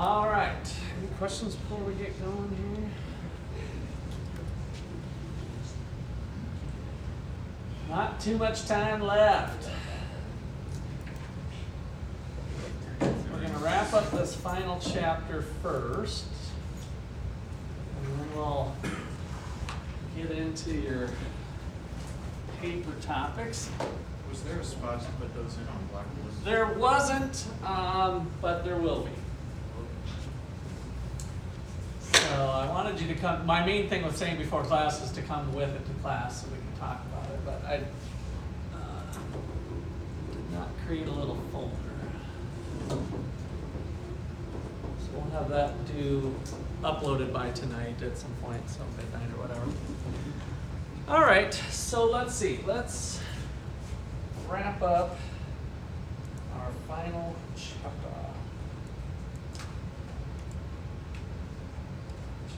All right, any questions before we get going here? Not too much time left. We're going to wrap up this final chapter first, and then we'll get into your paper topics. Was there a spot to put those in on Blackboard? There wasn't, but there will be. So I wanted you to come. My main thing with saying before class is to come with it to class so we can talk about it. But I did not create a little folder. So we'll have that uploaded by tonight at some point, so midnight or whatever. All right, so let's see. Let's wrap up our final chapter.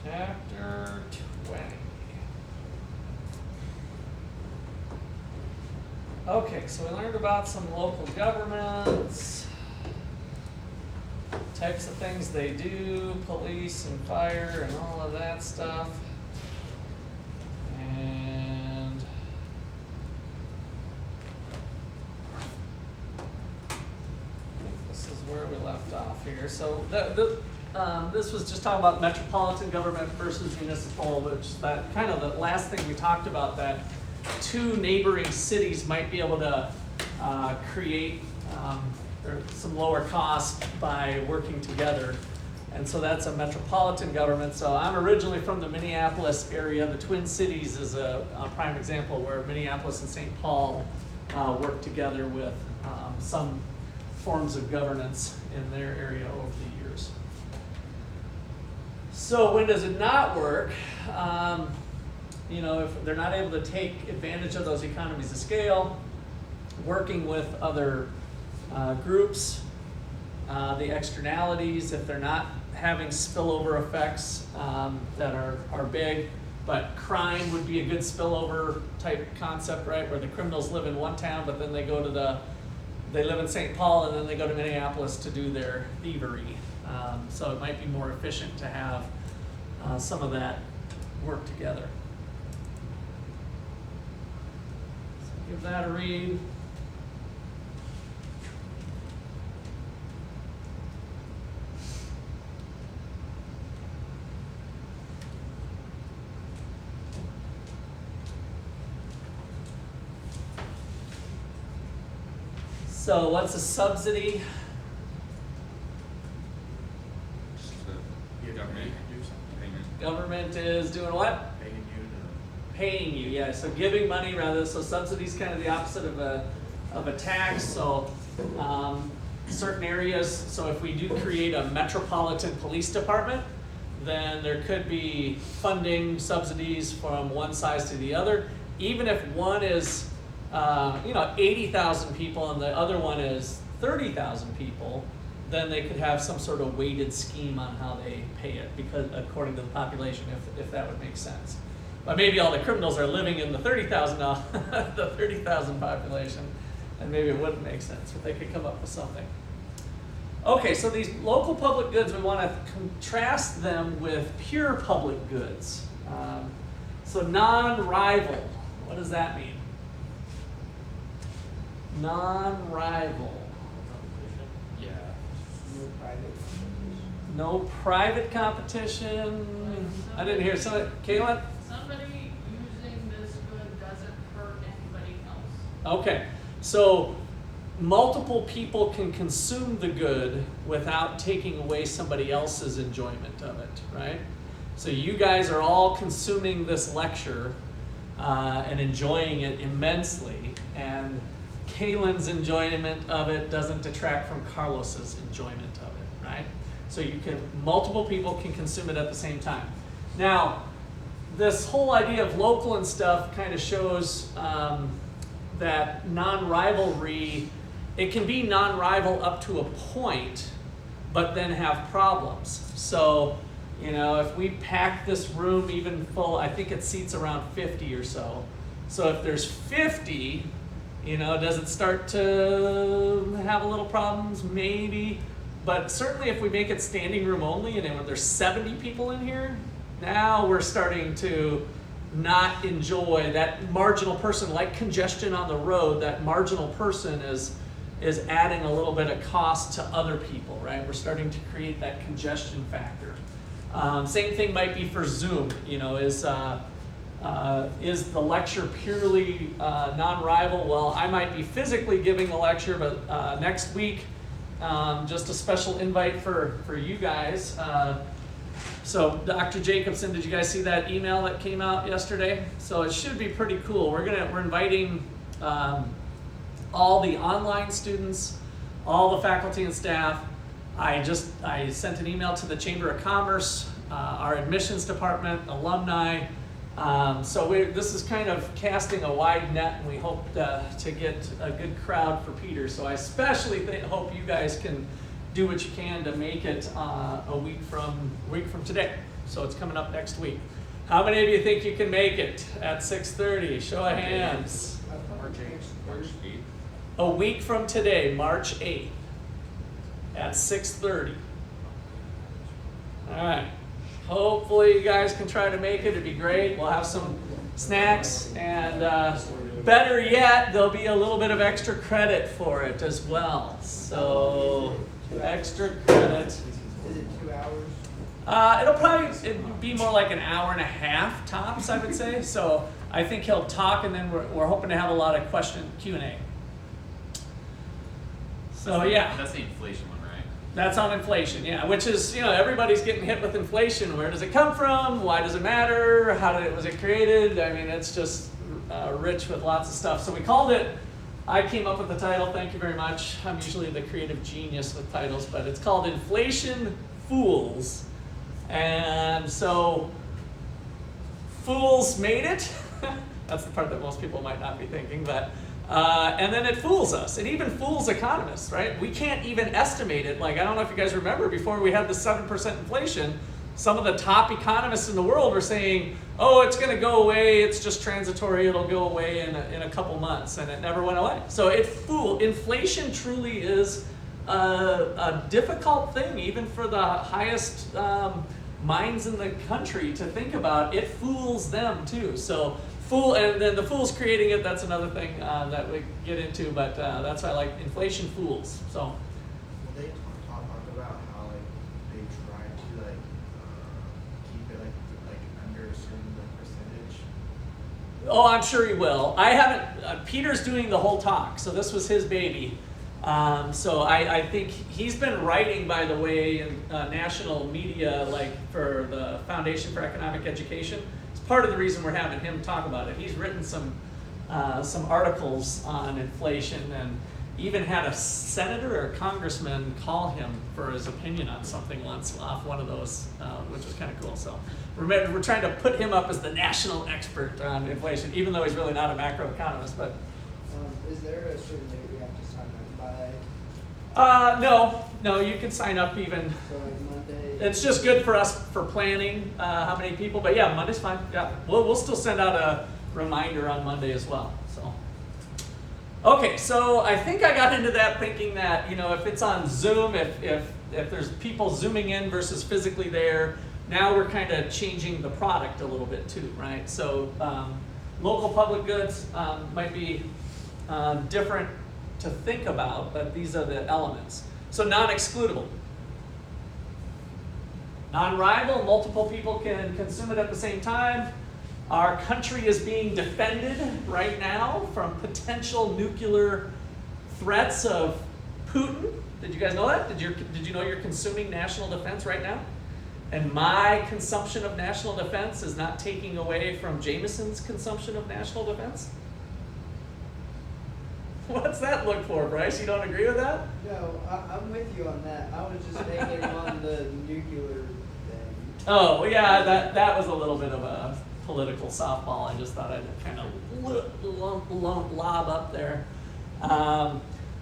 Chapter 20. Okay, so we learned about some local governments, types of things they do, police and fire and all of that stuff. And I think this is where we left off here. So this was just talking about metropolitan government versus municipal, which that kind of the last thing we talked about, that two neighboring cities might be able to create some lower costs by working together. And so that's a metropolitan government. So I'm originally from the Minneapolis area. The Twin Cities is a prime example where Minneapolis and St. Paul work together with some forms of governance in their area over the years. So when does it not work? If they're not able to take advantage of those economies of scale, working with other groups, the externalities, if they're not having spillover effects that are big, but crime would be a good spillover type concept, right? Where the criminals live in one town, but then they live in St. Paul, and then they go to Minneapolis to do their thievery. So it might be more efficient to have some of that work together. So give that a read. So what's a subsidy? Government is doing what? Paying you, yeah. So giving money rather. So subsidy is kind of the opposite of a tax. So certain areas. So if we do create a metropolitan police department, then there could be funding subsidies from one size to the other. Even if one is 80,000 people and the other one is 30,000 people, then they could have some sort of weighted scheme on how they pay it, because according to the population, if that would make sense. But maybe all the criminals are living in the 30,000 the 30,000 population, and maybe it wouldn't make sense, but they could come up with something. Okay, so these local public goods, we want to contrast them with pure public goods. So non-rival, what does that mean? Non-rival. Yeah. No private competition. I didn't hear somebody. Caitlin? Somebody using this good doesn't hurt anybody else. Okay, so multiple people can consume the good without taking away somebody else's enjoyment of it, right? So you guys are all consuming this lecture and enjoying it immensely, and Kaylin's enjoyment of it doesn't detract from Carlos's enjoyment of it, right? So multiple people can consume it at the same time. Now, this whole idea of local and stuff kind of shows that non-rivalry, it can be non-rival up to a point, but then have problems. So, if we pack this room even full, I think it seats around 50 or so. So if there's 50, does it start to have a little problems? Maybe. but certainly if we make it standing room only and when there's 70 people in here, now we're starting to not enjoy that marginal person, like congestion on the road. That marginal person is adding a little bit of cost to other people, right? We're starting to create that congestion factor. Same thing might be for Zoom. You know, is the lecture purely non-rival? Well, I might be physically giving a lecture, but next week, just a special invite for you guys. So Dr. Jacobson, did you guys see that email that came out yesterday? So it should be pretty cool. We're inviting all the online students, all the faculty and staff. I sent an email to the Chamber of Commerce, our admissions department, alumni. So this is kind of casting a wide net, and we hope to get a good crowd for Peter. So I especially hope you guys can do what you can to make it a week from today. So it's coming up next week. How many of you think you can make it at 6:30? Show of hands. March 8th. A week from today, March 8th, at 6:30. All right. Hopefully you guys can try to make it. It'd be great. We'll have some snacks, and better yet, there'll be a little bit of extra credit for it as well. So extra credit. Is it 2 hours? It'll probably be more like an hour and a half tops, I would say. So I think he'll talk, and then we're hoping to have a lot of Q&A. So yeah. That's the inflation one, right? That's on inflation, yeah, which is, everybody's getting hit with inflation. Where does it come from? Why does it matter? Was it created? I mean, it's just rich with lots of stuff. So we called it, I came up with the title, thank you very much. I'm usually the creative genius with titles, but it's called Inflation Fools. And so, fools made it. That's the part that most people might not be thinking, but and then it fools us. It even fools economists, right? We can't even estimate it. Like, I don't know if you guys remember, before we had the 7% inflation, some of the top economists in the world were saying, oh, it's going to go away, it's just transitory, it'll go away in a couple months, and it never went away. So inflation truly is a difficult thing, even for the highest minds in the country to think about. It fools them too. So and then the fools creating it, that's another thing that we get into, but that's why I like inflation fools. So Will they talk about how they try to keep it under a certain percentage? oh, I'm sure he will. I haven't, Peter's doing the whole talk, so this was his baby. So I think he's been writing, by the way, in national media, like for the Foundation for Economic Education. It's part of the reason we're having him talk about it. He's written some articles on inflation, and even had a senator or a congressman call him for his opinion on something once off one of those, which was kind of cool. So we're trying to put him up as the national expert on inflation, even though he's really not a macroeconomist. But is there a certain date we have to sign up by? no, you can sign up even. So like Monday? It's just good for us for planning how many people. But yeah, Monday's fine. Yeah, we'll still send out a reminder on Monday as well. So. Okay, so I think I got into that thinking that, if it's on Zoom, if there's people zooming in versus physically there, now we're kind of changing the product a little bit too, right? So local public goods might be different to think about, but these are the elements. So non-excludable. Non-rival, multiple people can consume it at the same time. Our country is being defended right now from potential nuclear threats of Putin. Did you guys know that? Did you know you're consuming national defense right now? And my consumption of national defense is not taking away from Jameson's consumption of national defense? What's that look for, Bryce? You don't agree with that? No, I'm with you on that. I was just thinking on the nuclear thing. Oh, yeah, that was a little bit of a political softball. I just thought I'd kind of lob up there.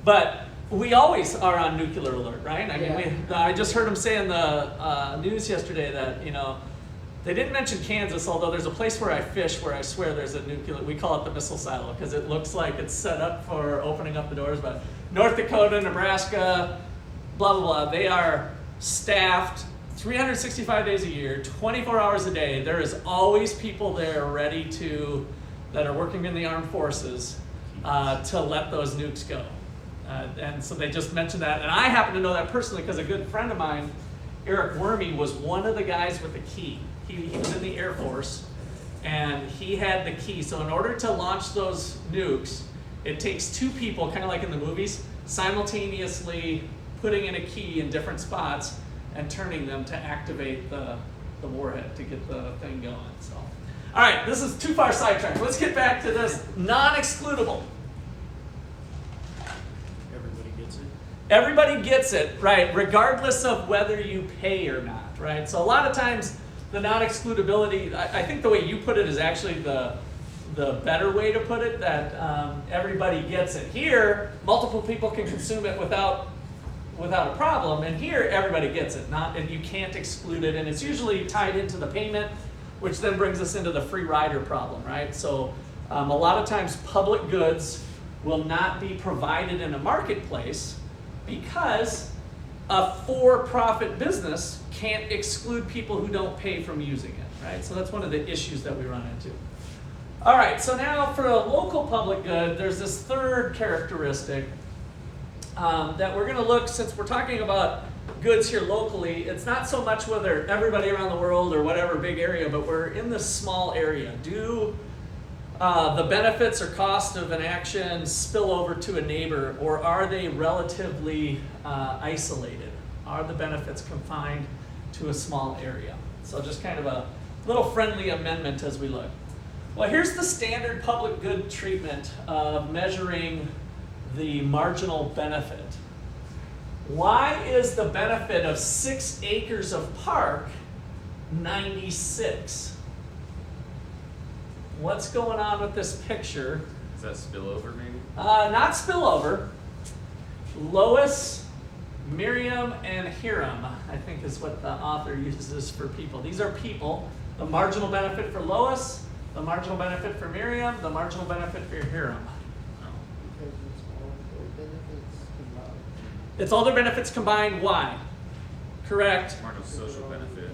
But we always are on nuclear alert, right? I mean, I just heard them say in the news yesterday that, they didn't mention Kansas, although there's a place where I fish where I swear there's a nuclear, we call it the missile silo, because it looks like it's set up for opening up the doors. But North Dakota, Nebraska, blah, blah, blah. They are staffed 365 days a year, 24 hours a day. There is always people there ready to, that are working in the armed forces to let those nukes go. And so they just mentioned that. And I happen to know that personally because a good friend of mine, Eric Wormy, was one of the guys with the key. He was in the Air Force and he had the key. So in order to launch those nukes, it takes two people, kind of like in the movies, simultaneously putting in a key in different spots and turning them to activate the warhead to get the thing going. So, all right, this is too far sidetracked. Let's get back to this non-excludable. Everybody gets it. Everybody gets it, right, regardless of whether you pay or not, right? So a lot of times the non-excludability, I think the way you put it is actually the better way to put it, that everybody gets it. Here, multiple people can consume it without a problem, and here everybody gets it, and you can't exclude it, and it's usually tied into the payment, which then brings us into the free rider problem, right? So a lot of times public goods will not be provided in a marketplace because a for-profit business can't exclude people who don't pay from using it, right? So that's one of the issues that we run into. All right, so now for a local public good, there's this third characteristic that we're going to look, since we're talking about goods here locally, it's not so much whether everybody around the world or whatever big area, but we're in this small area. Do the benefits or cost of an action spill over to a neighbor, or are they relatively isolated? Are the benefits confined to a small area? So just kind of a little friendly amendment as we look. Well, here's the standard public good treatment of measuring the marginal benefit. Why is the benefit of 6 acres of park 96? What's going on with this picture? Is that spillover maybe? Not spillover. Lois, Miriam, and Hiram, I think is what the author uses for people. These are people. The marginal benefit for Lois, the marginal benefit for Miriam, the marginal benefit for Hiram. Because it's all their benefits combined. It's all their benefits combined. Why? Correct. Marginal social benefit.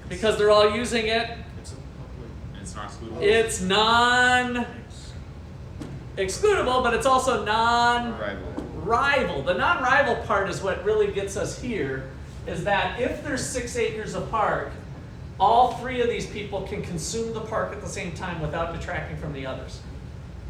Because they're all using it. It's a public. And it's not excludable. It's non-excludable, but it's also non-rival. The non-rival part is what really gets us here, is that if there's 6 acres of park, all 3 of these people can consume the park at the same time without detracting from the others.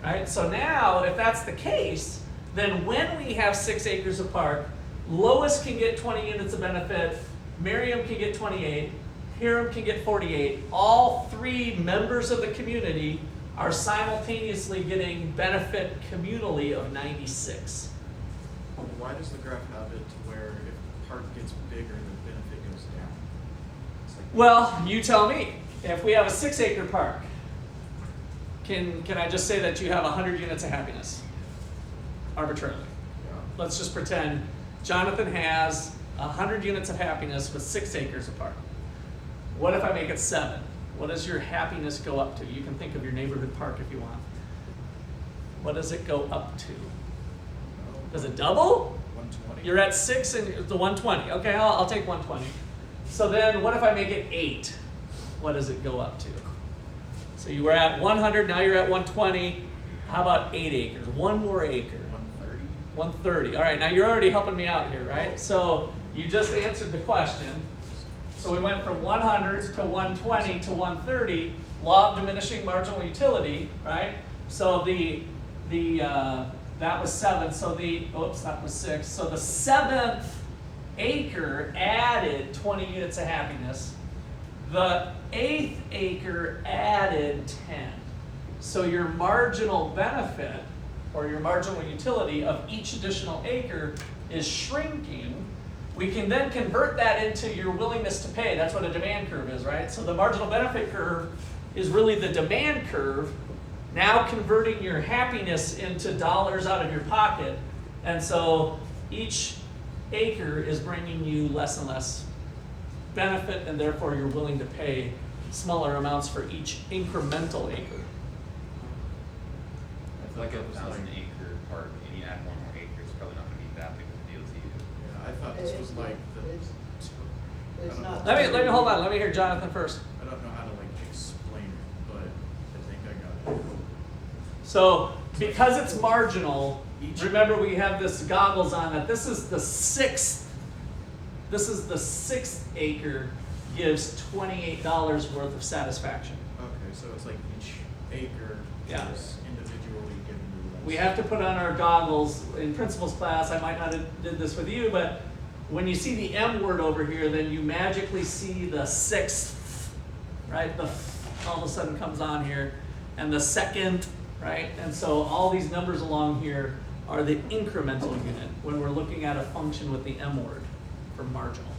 Right? So now, if that's the case, then when we have 6 acres of park, Lois can get 20 units of benefit, Miriam can get 28, Hiram can get 48. All 3 members of the community are simultaneously getting benefit communally of 96. Why does the graph have it to where if the park gets bigger, the benefit goes down? It's like, Well, you tell me. If we have a 6 acre park, can I just say that you have 100 units of happiness? Arbitrarily. yeah. Let's just pretend Jonathan has 100 units of happiness with 6 acres of park. What if I make it 7? What does your happiness go up to? You can think of your neighborhood park if you want. What does it go up to? Does it double? 120. You're at 6 and the 120. Okay, I'll take 120. So then what if I make it 8? What does it go up to? So you were at 100, now you're at 120. How about 8 acres? 1 more acre. 130. 130. All right, now you're already helping me out here, right? So you just answered the question. So we went from 100 to 120 to 130, law of diminishing marginal utility, right? So that was 7, so that was 6. So the 7th acre added 20 units of happiness. The 8th acre added 10. So your marginal benefit, or your marginal utility of each additional acre is shrinking. We can then convert that into your willingness to pay. That's what a demand curve is, right? So the marginal benefit curve is really the demand curve, now converting your happiness into dollars out of your pocket. And so each acre is bringing you less and less benefit, and therefore you're willing to pay smaller amounts for each incremental acre. I feel like a 1,000 acre park, and you add 1 more acre, it's probably not going to be that big of a deal to you. Yeah. I thought this was like the. It's not. Let me hold on. Let me hear Jonathan first. I don't know how to like explain it, but I think I got it. So because it's marginal, Each- remember we have this goggles on that. This is the sixth acre gives $28 worth of satisfaction. Okay, so it's like each acre Yeah. is individually given you less. We have to put on our goggles in principles class. I might not have did this with you, but when you see the M word over here, then you magically see the sixth, right? The all of a sudden comes on here, and the second, right? And so all these numbers along here are the incremental unit when we're looking at a function with the M word for marginal.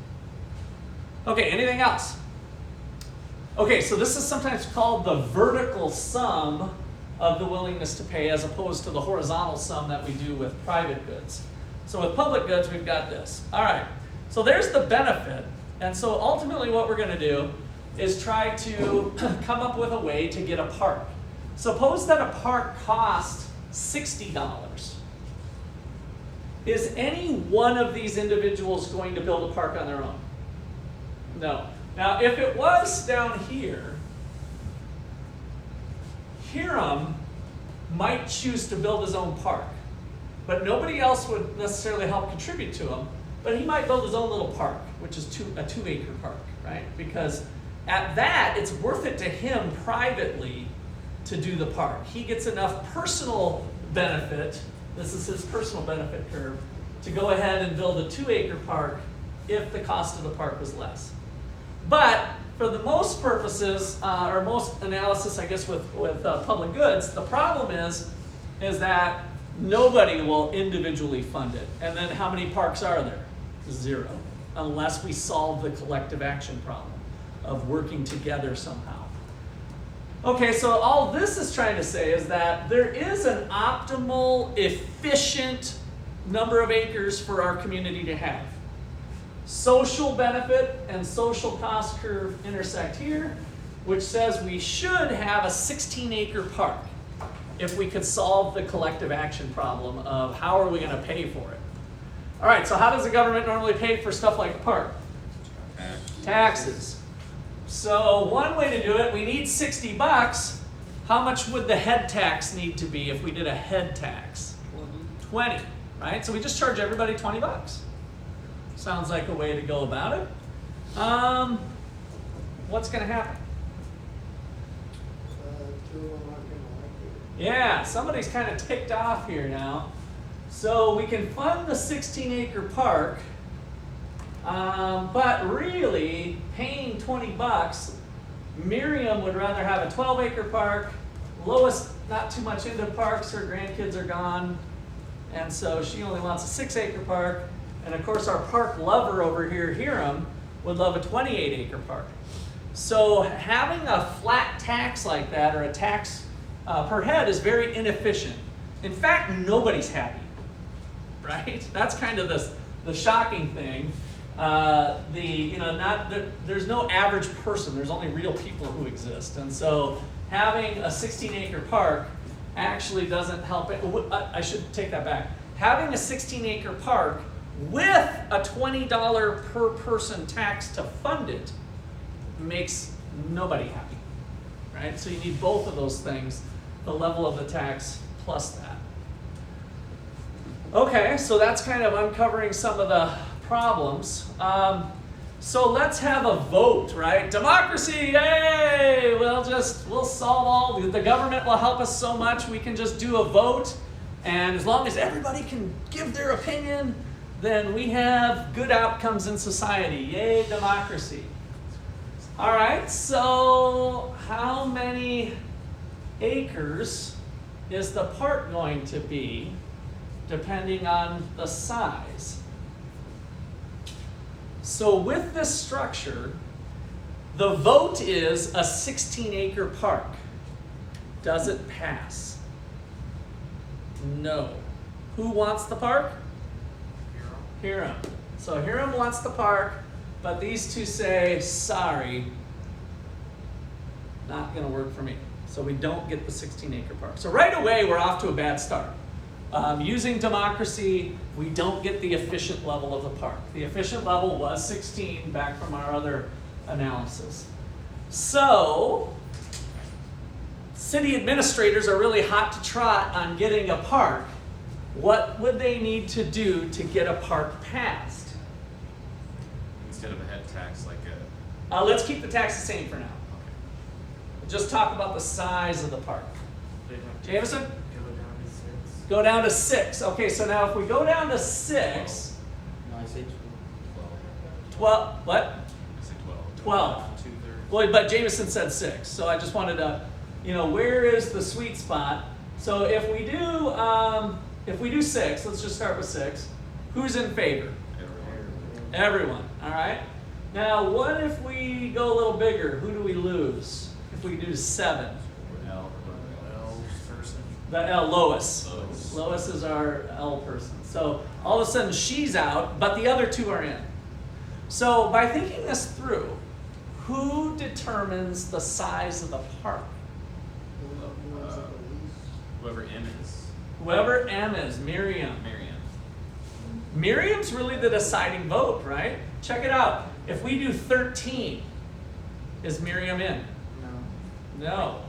Okay, anything else? Okay, so this is sometimes called the vertical sum of the willingness to pay as opposed to the horizontal sum that we do with private goods. So with public goods, we've got this. All right, so there's the benefit. And so ultimately what we're gonna do is try to come up with a way to get a park. Suppose that a park costs $60. Is any one of these individuals going to build a park on their own? No. Now, if it was down here, Hiram might choose to build his own park, but nobody else would necessarily help contribute to him, but he might build his own little park, which is a 2-acre park, right? Because at that, it's worth it to him privately to do the park. He gets enough personal benefit, this is his personal benefit curve, to go ahead and build a 2-acre park if the cost of the park was less. But for the most purposes, or most analysis, I guess, with public goods, the problem is that nobody will individually fund it. And then how many parks are there? 0, unless we solve the collective action problem of working together somehow. Okay, so all this is trying to say is that there is an optimal, efficient number of acres for our community to have. Social benefit and social cost curve intersect here, which says we should have a 16-acre park if we could solve the collective action problem of how are we going to pay for it. All right, so how does the government normally pay for stuff like a park? Taxes. So one way to do it, we need $60. How much would the head tax need to be if we did a head tax? 20, right? So we just charge everybody $20. Sounds like a way to go about it. What's going to happen? Yeah, somebody's kind of ticked off here now. So we can fund the 16-acre park, but really paying $20, Miriam would rather have a 12-acre park. Lois, not too much into parks, her grandkids are gone, and so she only wants a 6-acre park. And of course, our park lover over here, Hiram, would love a 28-acre park. So having a flat tax like that, or a tax per head, is very inefficient. In fact, nobody's happy, right? That's kind of the shocking thing. There's no average person. There's only real people who exist, and so having a 16-acre park actually doesn't help it. I should take that back. Having a 16-acre park with a $20 per person tax to fund it makes nobody happy, right? So you need both of those things, the level of the tax plus that. Okay, so that's kind of uncovering some of the problems. So let's have a vote, right? Democracy, yay! We'll solve all, the government will help us so much, we can just do a vote, and as long as everybody can give their opinion, then we have good outcomes in society. Yay, democracy. All right, so how many acres is the park going to be depending on the size? So with this structure, the vote is a 16-acre park. Does it pass? No. Who wants the park? Hiram. So Hiram wants the park, but these two say, sorry, not going to work for me. So we don't get the 16-acre park. So right away, we're off to a bad start. using democracy, we don't get the efficient level of the park. The efficient level was 16 back from our other analysis. So, city administrators are really hot to trot on getting a park. What would they need to do to get a park passed? Instead of a head tax, like a, Let's keep the tax the same for now. Just talk about the size of the park. Jameson? Go down to 6. Go down to 6. Okay, so now if we go down to 6, No, I say 12, what? I say 12. 12. 2/3. Well, but Jameson said 6, so I just wanted to, where is the sweet spot? So if we do 6, let's just start with 6. Who's in favor? Everyone, all right? Now, what if we go a little bigger? Who do we lose? If we do 7. L person. The L, Lois. Lois. Lois is our L person. So all of a sudden she's out, but the other 2 are in. So by thinking this through, who determines the size of the park? Whoever M is. Whoever M is, Miriam. Miriam. Miriam's really the deciding vote, right? Check it out. If we do 13, is Miriam in? No. No.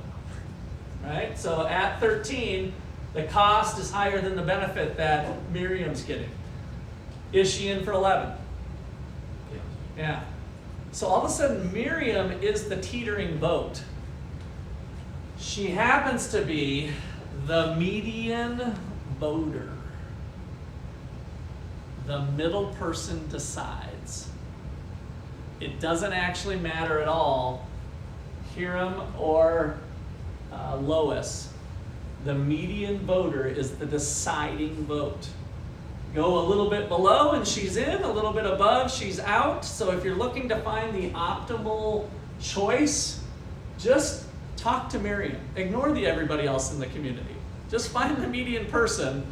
Right? So at 13, the cost is higher than the benefit that Miriam's getting. Is she in for 11? Yeah. So all of a sudden, Miriam is the teetering vote. She happens to be the median voter. The middle person decides. It doesn't actually matter at all, Hiram or Lois. The median voter is the deciding vote. Go a little bit below and she's in, a little bit above, she's out. So if you're looking to find the optimal choice, just talk to Miriam. Ignore everybody else in the community. Just find the median person.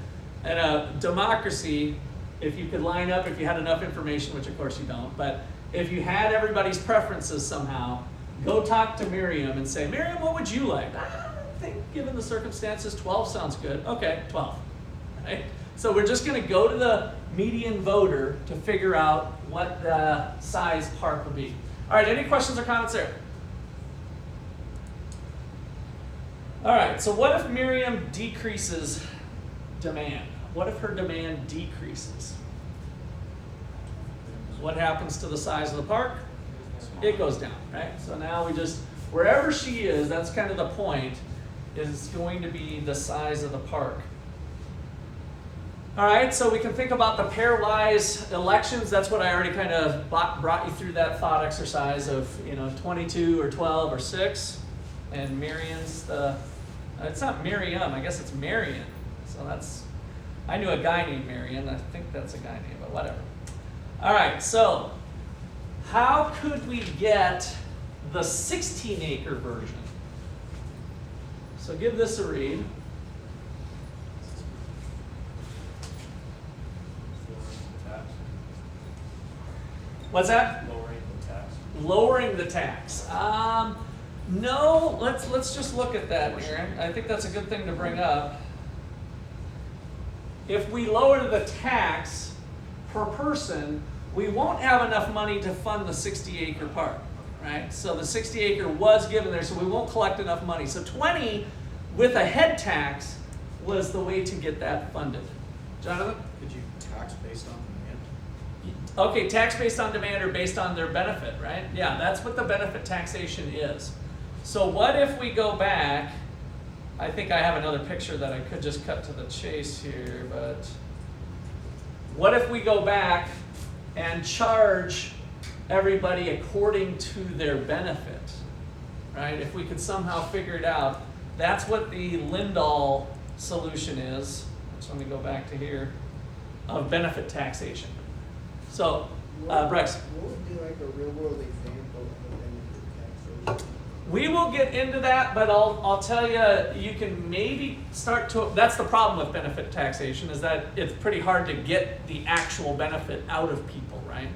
And a democracy, if you could line up, if you had enough information, which of course you don't, but if you had everybody's preferences somehow, go talk to Miriam and say, Miriam, what would you like? I think given the circumstances, 12 sounds good. Okay, 12. Right? So we're just going to go to the median voter to figure out what the size park would be. All right, any questions or comments there? All right, so what if Miriam decreases demand? What if her demand decreases? What happens to the size of the park? It goes down, right? So now we just, wherever she is, that's kind of the point, is going to be the size of the park. All right, so we can think about the pairwise elections. That's what I already kind of brought you through that thought exercise of, 22 or 12 or 6. And Miriam's it's not Miriam, I guess it's Marion. So I knew a guy named Marion. I think that's a guy named, but whatever. All right, so how could we get the 16-acre version? So give this a read. What's that? Lowering the tax. Lowering the tax. No, let's just look at that, Aaron. I think that's a good thing to bring up. If we lower the tax per person, we won't have enough money to fund the 60-acre park, right? So the 60-acre was given there, so we won't collect enough money. So 20 with a head tax was the way to get that funded. Jonathan? Could you tax based on demand? Okay, tax based on demand or based on their benefit, right? Yeah, that's what the benefit taxation is. So what if we go back, I think I have another picture that I could just cut to the chase here, but what if we go back and charge everybody according to their benefit, right? If we could somehow figure it out, that's what the Lindahl solution is. So let me go back to here, of benefit taxation. So, Bryce. What would be like a real world example of benefit taxation? We will get into that, but I'll tell you, you can maybe start to, that's the problem with benefit taxation, is that it's pretty hard to get the actual benefit out of people, right?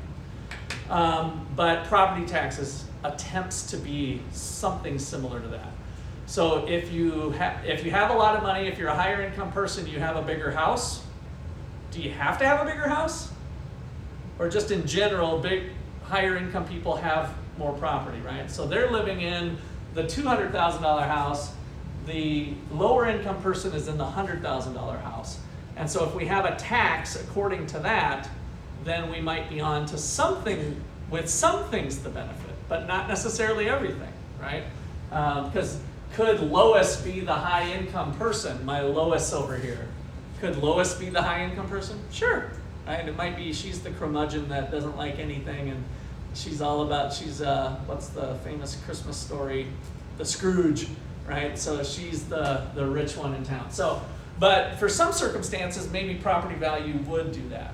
But property taxes attempts to be something similar to that. So if you have a lot of money, if you're a higher income person, you have a bigger house. Do you have to have a bigger house? Or just in general, higher income people have more property, right? So they're living in the $200,000 house. The lower income person is in the $100,000 house. And so if we have a tax according to that, then we might be on to something with some things to benefit, but not necessarily everything, right? Because could Lois be the high income person, my Lois over here? Could Lois be the high income person? Sure, right? It might be she's the curmudgeon that doesn't like anything, and she's all about, what's the famous Christmas story? The Scrooge, right? So she's the rich one in town. So, but for some circumstances, maybe property value would do that.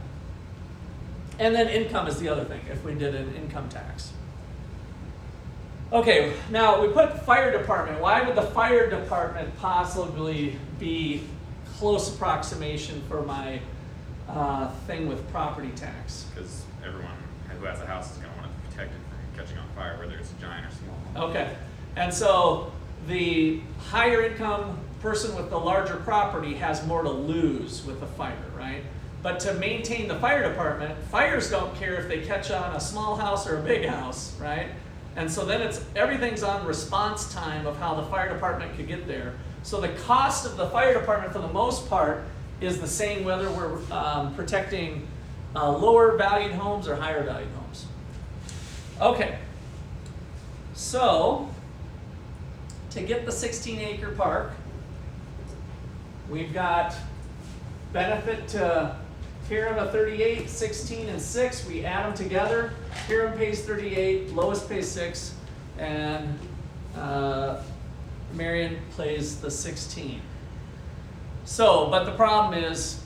And then income is the other thing, if we did an income tax. Okay, now we put fire department. Why would the fire department possibly be close approximation for my thing with property tax? Because everyone who has a house is going to want it protected from catching on fire, whether it's giant or small. Okay, and so the higher income person with the larger property has more to lose with a fire, right? But to maintain the fire department, fires don't care if they catch on a small house or a big house, right? And so then everything's on response time of how the fire department could get there. So the cost of the fire department for the most part is the same whether we're protecting lower valued homes or higher valued homes. Okay, so to get the 16-acre park, we've got benefit to Hiram 38, 16, and 6. We add them together. Hiram pays 38, Lois pays 6, and Marion plays the 16. So, but the problem is,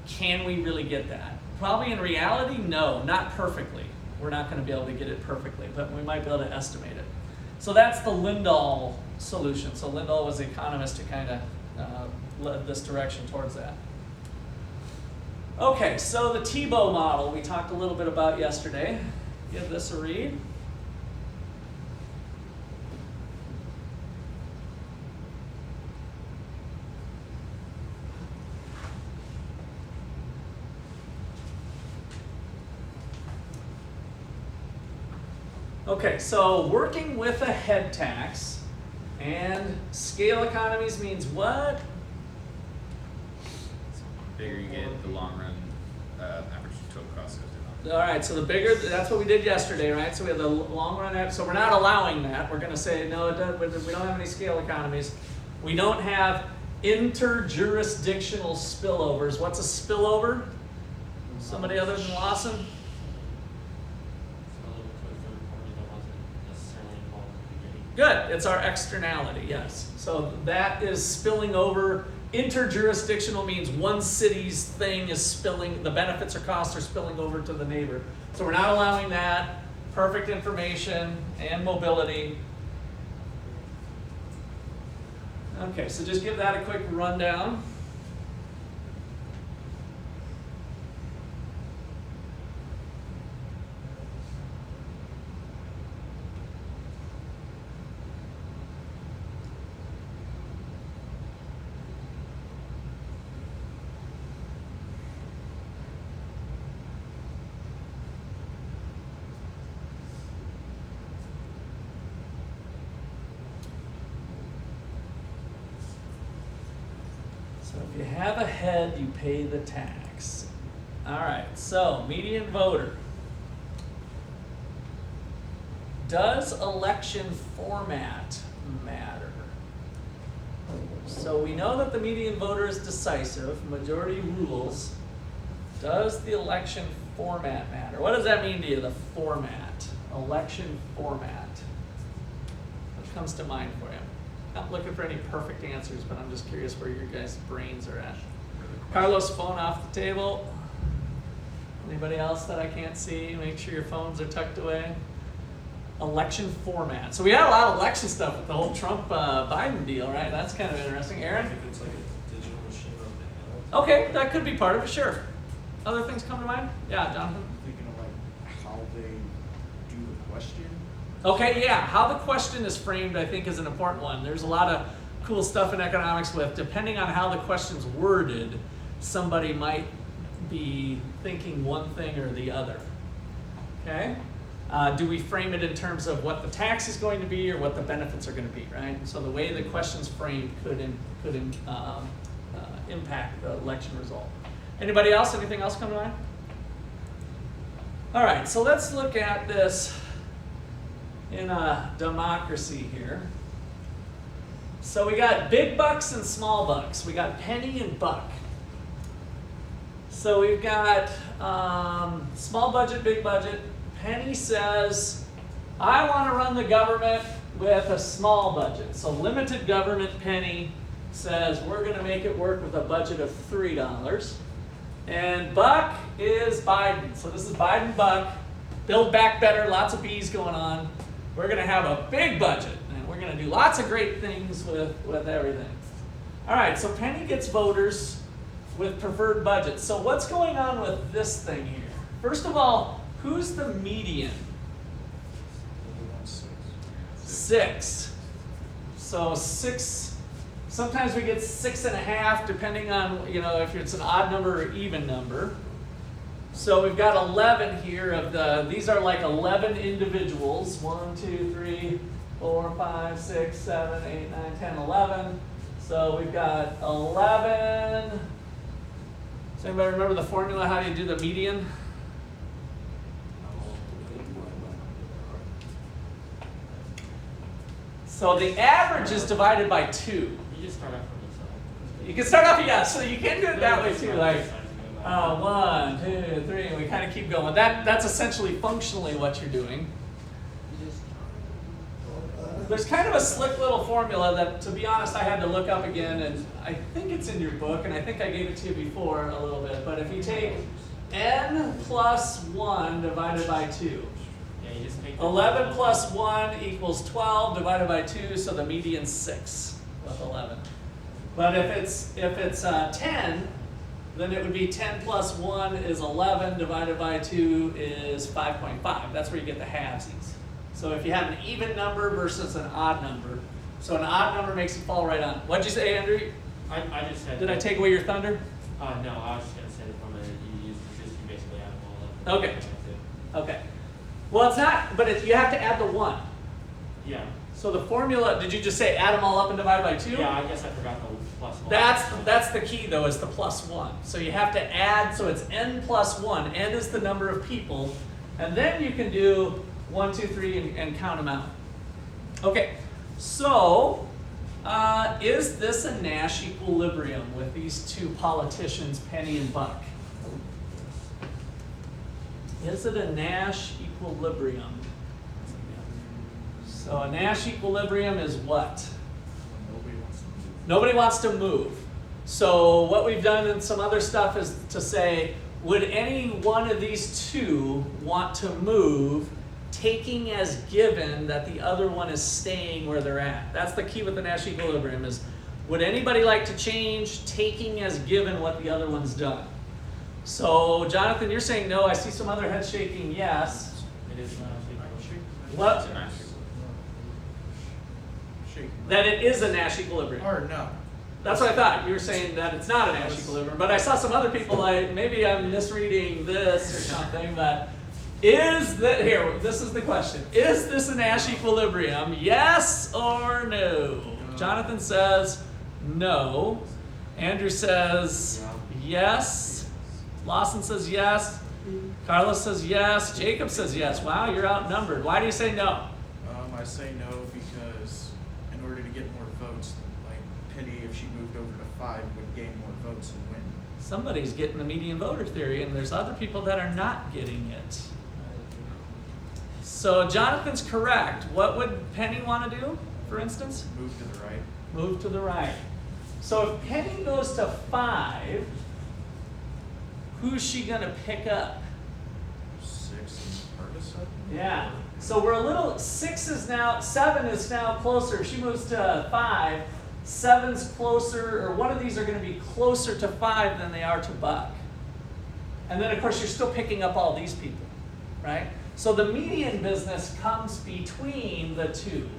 can we really get that? Probably in reality, no, not perfectly. We're not going to be able to get it perfectly, but we might be able to estimate it. So that's the Lindahl solution. So Lindahl was the economist who kind of led this direction towards that. Okay, so the Tebow model we talked a little bit about yesterday. Give this a read. Okay, so working with a head tax and scale economies means what? The bigger you get, the long run average total cost goes down. All right, so the bigger, that's what we did yesterday, right? So we have the long run, so we're not allowing that. We're going to say, no, we don't have any scale economies. We don't have interjurisdictional spillovers. What's a spillover? Somebody other than Lawson? Good, it's our externality, yes. So that is spilling over. Interjurisdictional means one city's thing is spilling, the benefits or costs are spilling over to the neighbor. So we're not allowing that. Perfect information and mobility. Okay, so just give that a quick rundown. So if you have a head, you pay the tax. All right, so median voter. Does election format matter? So we know that the median voter is decisive, majority rules. Does the election format matter? What does that mean to you, the format? Election format. What comes to mind for you? Not looking for any perfect answers, but I'm just curious where your guys' brains are at. Carlos, phone off the table. Anybody else that I can't see? Make sure your phones are tucked away. Election format. So we had a lot of election stuff with the whole Trump-Biden deal, right? That's kind of interesting. Aaron? If it's like a digital machine or Okay, that could be part of it, sure. Other things come to mind? Yeah, Jonathan? Thinking of like how they do the question. Okay, yeah, how the question is framed, I think, is an important one. There's a lot of cool stuff in economics with, depending on how the question's worded, somebody might be thinking one thing or the other. Okay? Do we frame it in terms of what the tax is going to be or what the benefits are going to be, right? So the way the question's framed could impact the election result. Anybody else? Anything else come to mind? All right, so let's look at this in a democracy here. So we got big bucks and small bucks. We got penny and buck. So we've got small budget, big budget. Penny says, I want to run the government with a small budget. So limited government Penny says, we're going to make it work with a budget of $3. And Buck is Biden. So this is Biden Buck. Build back better, lots of B's going on. We're going to have a big budget, and we're going to do lots of great things with everything. All right, so Penny gets voters with preferred budgets. So what's going on with this thing here? First of all, who's the median? 6. So 6, sometimes we get 6.5 depending on, if it's an odd number or even number. So we've got 11 here these are like 11 individuals. 1, 2, 3, 4, 5, 6, 7, 8, 9, 10, 11. So we've got 11. Does anybody remember the formula? How do you do the median? So the average is divided by 2. You just start off from the side. You can start off, yeah, so you can do it that way too, like 1, 2, 3, and we kind of keep going. That's essentially functionally what you're doing. There's kind of a slick little formula that, to be honest, I had to look up again, and I think it's in your book, and I think I gave it to you before a little bit, but if you take n plus 1 divided by 2, 11 plus 1 equals 12 divided by 2, so the median's 6 with 11. But if it's 10, then it would be 10 plus 1 is 11 divided by 2 is 5.5. That's where you get the halvesies. So if you have an even number versus an odd number, so an odd number makes it fall right on. What'd you say, Andrew? I just said. Did I take away your thunder? No, I was just gonna say the formula you basically add them all up. Okay. Okay. Well, it's not, but you have to add the 1. Yeah. So the formula, did you just say add them all up and divide by 2? Yeah, I guess I forgot the plus 1. That's the key though, is the plus 1. So you have to add, so it's n plus 1. N is the number of people. And then you can do 1, 2, 3 and count them out. Okay, so is this a Nash equilibrium with these two politicians, Penny and Buck? Is it a Nash equilibrium? So a Nash equilibrium is what? Nobody wants to move. So what we've done in some other stuff is to say, would any one of these two want to move, taking as given that the other one is staying where they're at? That's the key with the Nash equilibrium is, would anybody like to change, taking as given what the other one's done? So Jonathan, you're saying no. I see some other heads shaking yes. It is not What? Shake. That it is a Nash equilibrium. Or no. That's what I thought. You were saying that it's not a Nash equilibrium, but I saw some other people like, maybe I'm misreading this or something, but is that, here, this is the question. Is this a Nash equilibrium? Yes or no? Jonathan says no. Andrew says yes. Lawson says yes. Carlos says yes. Jacob says yes. Wow, you're outnumbered. Why do you say no? I say no because in order to get more votes, like Penny, if she moved over to 5, would gain more votes and win. Somebody's getting the median voter theory, and there's other people that are not getting it. So Jonathan's correct. What would Penny want to do, for instance? Move to the right. Move to the right. So if Penny goes to 5, who's she going to pick up? 6 and Ferguson. Yeah. So we're a little, 7 is now closer. If she moves to 5, 7's closer, or one of these are going to be closer to 5 than they are to Buck. And then of course you're still picking up all these people, right? So the median business comes between the two.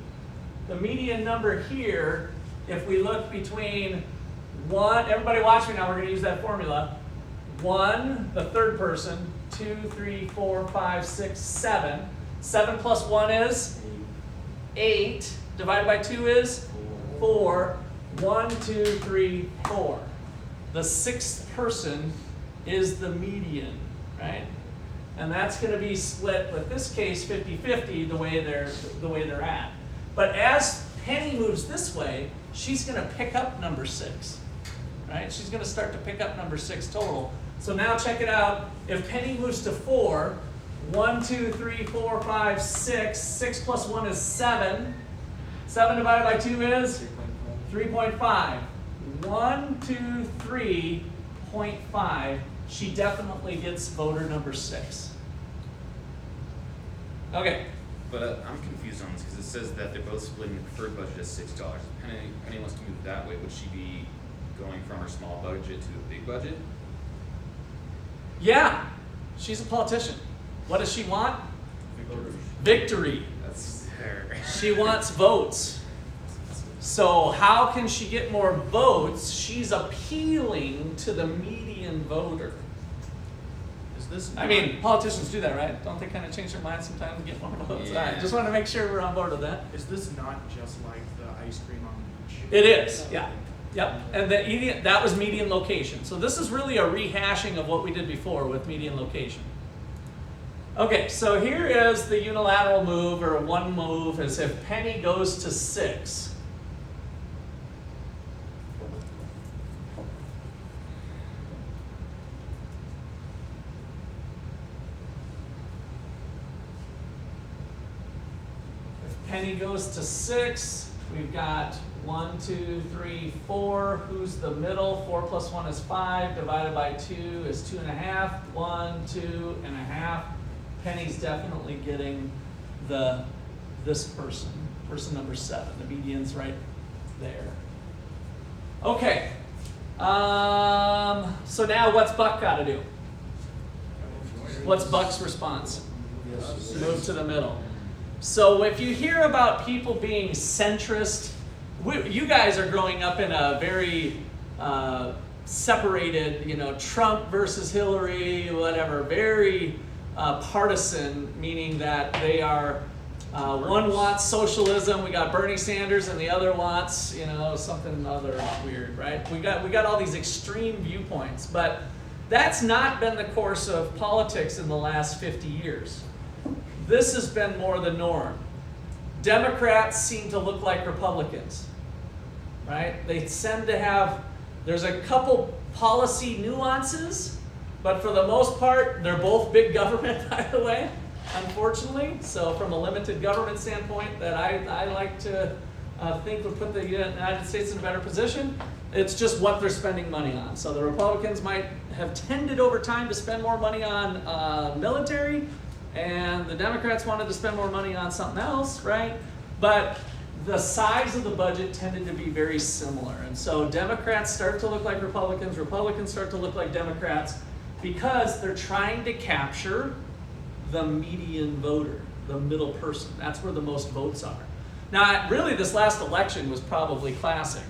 The median number here, if we look between one, everybody watch me now, we're gonna use that formula. 1, the third person, 2, 3, 4, 5, 6, 7. 7 plus 1 is 8. Divided by 2 is 4. 1, 2, 3, 4. The sixth person is the median, right? And that's going to be split, with this case, 50-50, the way they're at. But as Penny moves this way, she's going to pick up number 6, right? She's going to start to pick up number 6 total. So now check it out. If Penny moves to 4, 1, 2, 3, 4, 5, 6. 6 plus 1 is 7. 7 divided by 2 is 3.5. 1, 2, 3.5. She definitely gets voter number 6. Okay. But I'm confused on this because it says that they're both splitting the preferred budget as $6. Penny wants to move that way. Would she be going from her small budget to a big budget? Yeah, she's a politician. What does she want? Victory. That's her. She wants votes. So how can she get more votes? She's appealing to the median voter. Is this? I mean, politicians do that, right? Don't they kind of change their minds sometimes and get more votes? Yeah. All right, just want to make sure we're on board with that. Is this not just like the ice cream on the beach? It is, yeah. Yep, and that was median location. So this is really a rehashing of what we did before with median location. Okay, so here is the unilateral move, or one move, is if Penny goes to 6. If Penny goes to 6, we've got 1, 2, 3, 4. Who's the middle? 4 plus 1 is 5. Divided by 2 is 2.5. 1, 2.5. Penny's definitely getting this person number 7. The median's right there. Okay. So now what's Buck got to do? What's Buck's response? Move to the middle. So if you hear about people being centrist, you guys are growing up in a very separated, Trump versus Hillary, whatever, very partisan, meaning that they are, one wants socialism, we got Bernie Sanders, and the other wants, something other weird, right? We got all these extreme viewpoints, but that's not been the course of politics in the last 50 years. This has been more the norm. Democrats seem to look like Republicans, right? They tend to have, there's a couple policy nuances, but for the most part, they're both big government, by the way, unfortunately. So from a limited government standpoint that I like to think would put the United States in a better position, it's just what they're spending money on. So the Republicans might have tended over time to spend more money on military, and the Democrats wanted to spend more money on something else, right? But the size of the budget tended to be very similar. And so Democrats start to look like Republicans, Republicans start to look like Democrats, because they're trying to capture the median voter, the middle person. That's where the most votes are. Now, really, this last election was probably classic.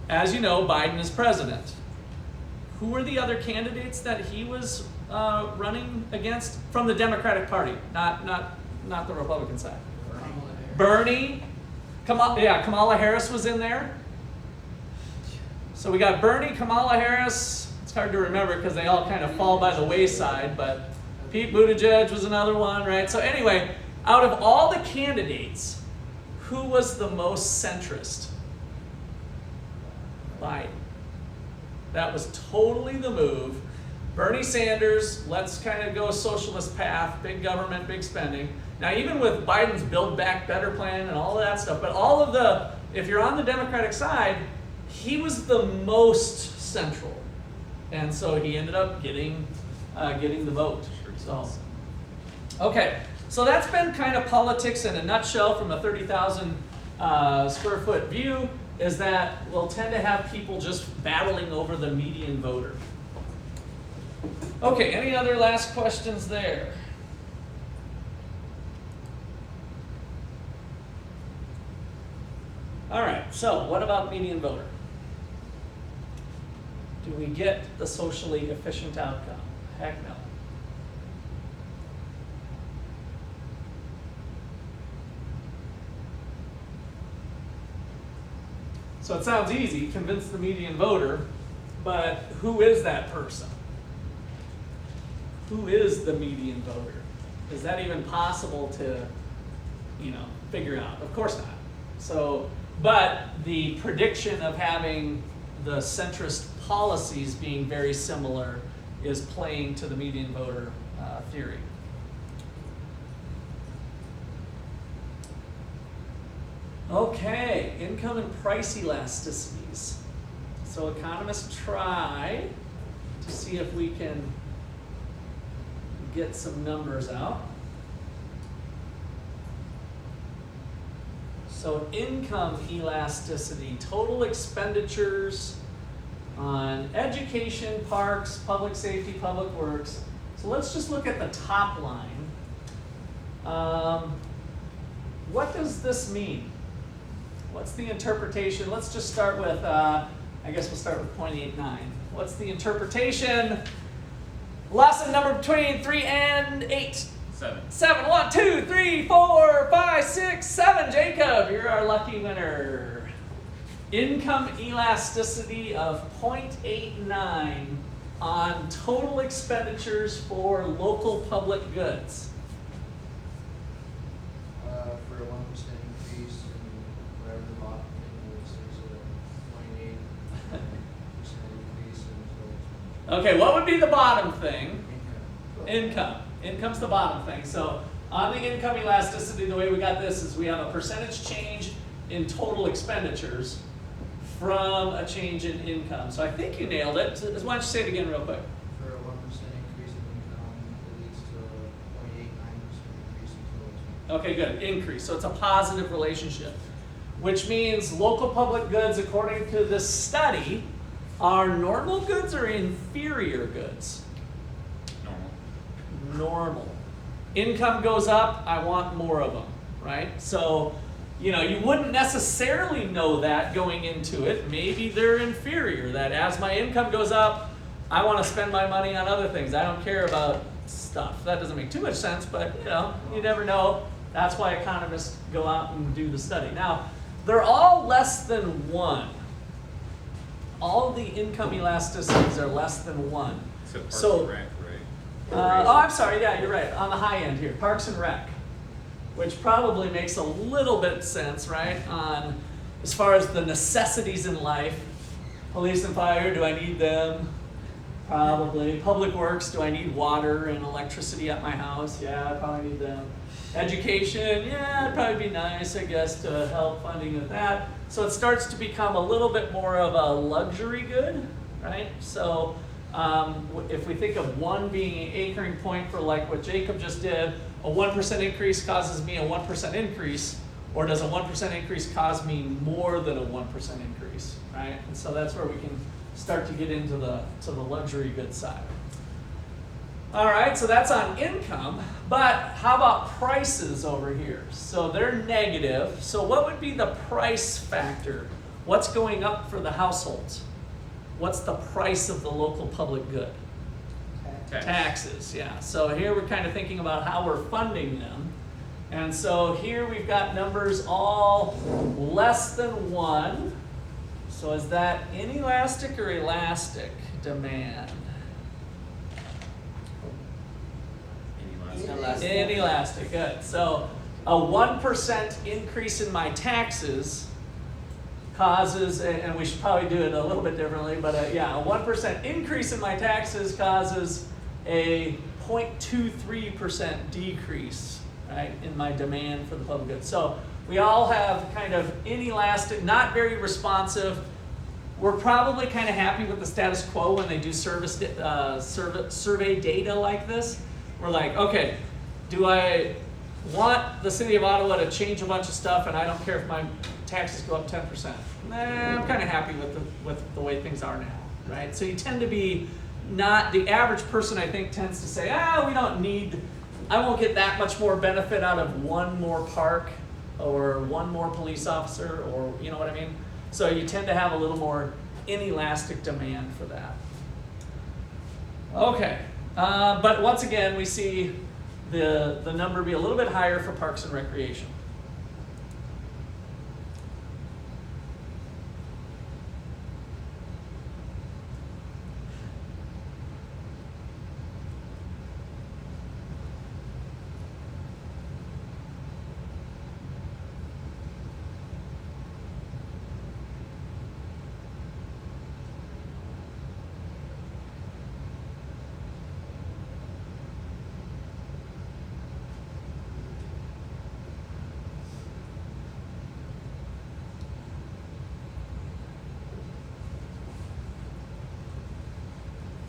As you know, Biden is president. Who were the other candidates that he was running against from the Democratic Party, not the Republican side? Bernie. Kamala Harris was in there. So we got Bernie, Kamala Harris. It's hard to remember because they all kind of fall by the wayside, but Pete Buttigieg was another one, right? So anyway, out of all the candidates, who was the most centrist? Biden. That was totally the move. Bernie Sanders, let's kind of go socialist path, big government, big spending. Now, even with Biden's Build Back Better plan and all of that stuff, but all of the, if you're on the Democratic side, he was the most central. And so he ended up getting the vote. So, okay, so that's been kind of politics in a nutshell from a 30,000 square foot view, is that we'll tend to have people just battling over the median voter. Okay, any other last questions there? So what about median voter? Do we get the socially efficient outcome? Heck no. So it sounds easy, convince the median voter, but who is that person? Who is the median voter? Is that even possible to, figure out? Of course not. So, but the prediction of having the centrist policies being very similar is playing to the median voter theory. Okay, income and price elasticities. So economists try to see if we can get some numbers out. So income elasticity, total expenditures on education, parks, public safety, public works. So let's just look at the top line. What does this mean? What's the interpretation? Let's just start with, I guess we'll start with 0.89. What's the interpretation? Lesson number between 3 and 8. 7. 7. 1, 2, 3, 4, 5, 6, 7. Jacob, you're our lucky winner. Income elasticity of 0.89 on total expenditures for local public goods. For a 1% increase in whatever the bottom thing was, there's a 0.8% increase in total. Okay, what would be the bottom thing? income. Income. Income's the bottom thing. So on the income elasticity, the way we got this is we have a percentage change in total expenditures from a change in income. So I think you nailed it. So why don't you say it again real quick? For a 1% increase in income, it leads to a 0.89% increase in total expense. Okay, good. Increase. So it's a positive relationship, which means local public goods, according to this study, are normal goods or inferior goods? Normal. Income goes up, I want more of them, right? So, you wouldn't necessarily know that going into it. Maybe they're inferior, that as my income goes up, I want to spend my money on other things. I don't care about stuff. That doesn't make too much sense, but, you never know. That's why economists go out and do the study. Now, they're all less than 1. All the income elasticities are less than 1. Except Parks So- and Rec, right? I'm sorry, yeah, you're right. On the high end here, Parks and Rec, which probably makes a little bit sense, right? On as far as the necessities in life, police and fire, do I need them? Probably. Public works, do I need water and electricity at my house? Yeah, I probably need them. Education, yeah, it'd probably be nice, I guess, to help funding with that. So it starts to become a little bit more of a luxury good, right? So if we think of 1 being an anchoring point for like what Jacob just did, a 1% increase causes me a 1% increase, or does a 1% increase cause me more than a 1% increase, right? And so that's where we can start to get into the luxury goods side. All right, so that's on income, but how about prices over here? So they're negative. So what would be the price factor? What's going up for the households? What's the price of the local public good? Tax. Taxes, yeah. So here we're kind of thinking about how we're funding them. And so here we've got numbers all less than 1. So is that inelastic or elastic demand? Inelastic. Inelastic, good. So a 1% increase in my taxes causes, and we should probably do it a little bit differently, but a 1% increase in my taxes causes a 0.23% decrease, right, in my demand for the public good. So we all have kind of inelastic, not very responsive. We're probably kind of happy with the status quo when they do survey data like this. We're like, okay, do I want the city of Ottawa to change a bunch of stuff and I don't care if my taxes go up 10%? Nah, I'm kind of happy with the way things are now, right? So you tend to be not, the average person I think tends to say, we don't need, I won't get that much more benefit out of 1 more park or 1 more police officer, or you know what I mean? So you tend to have a little more inelastic demand for that. Okay, but once again, we see the number be a little bit higher for Parks and Recreation.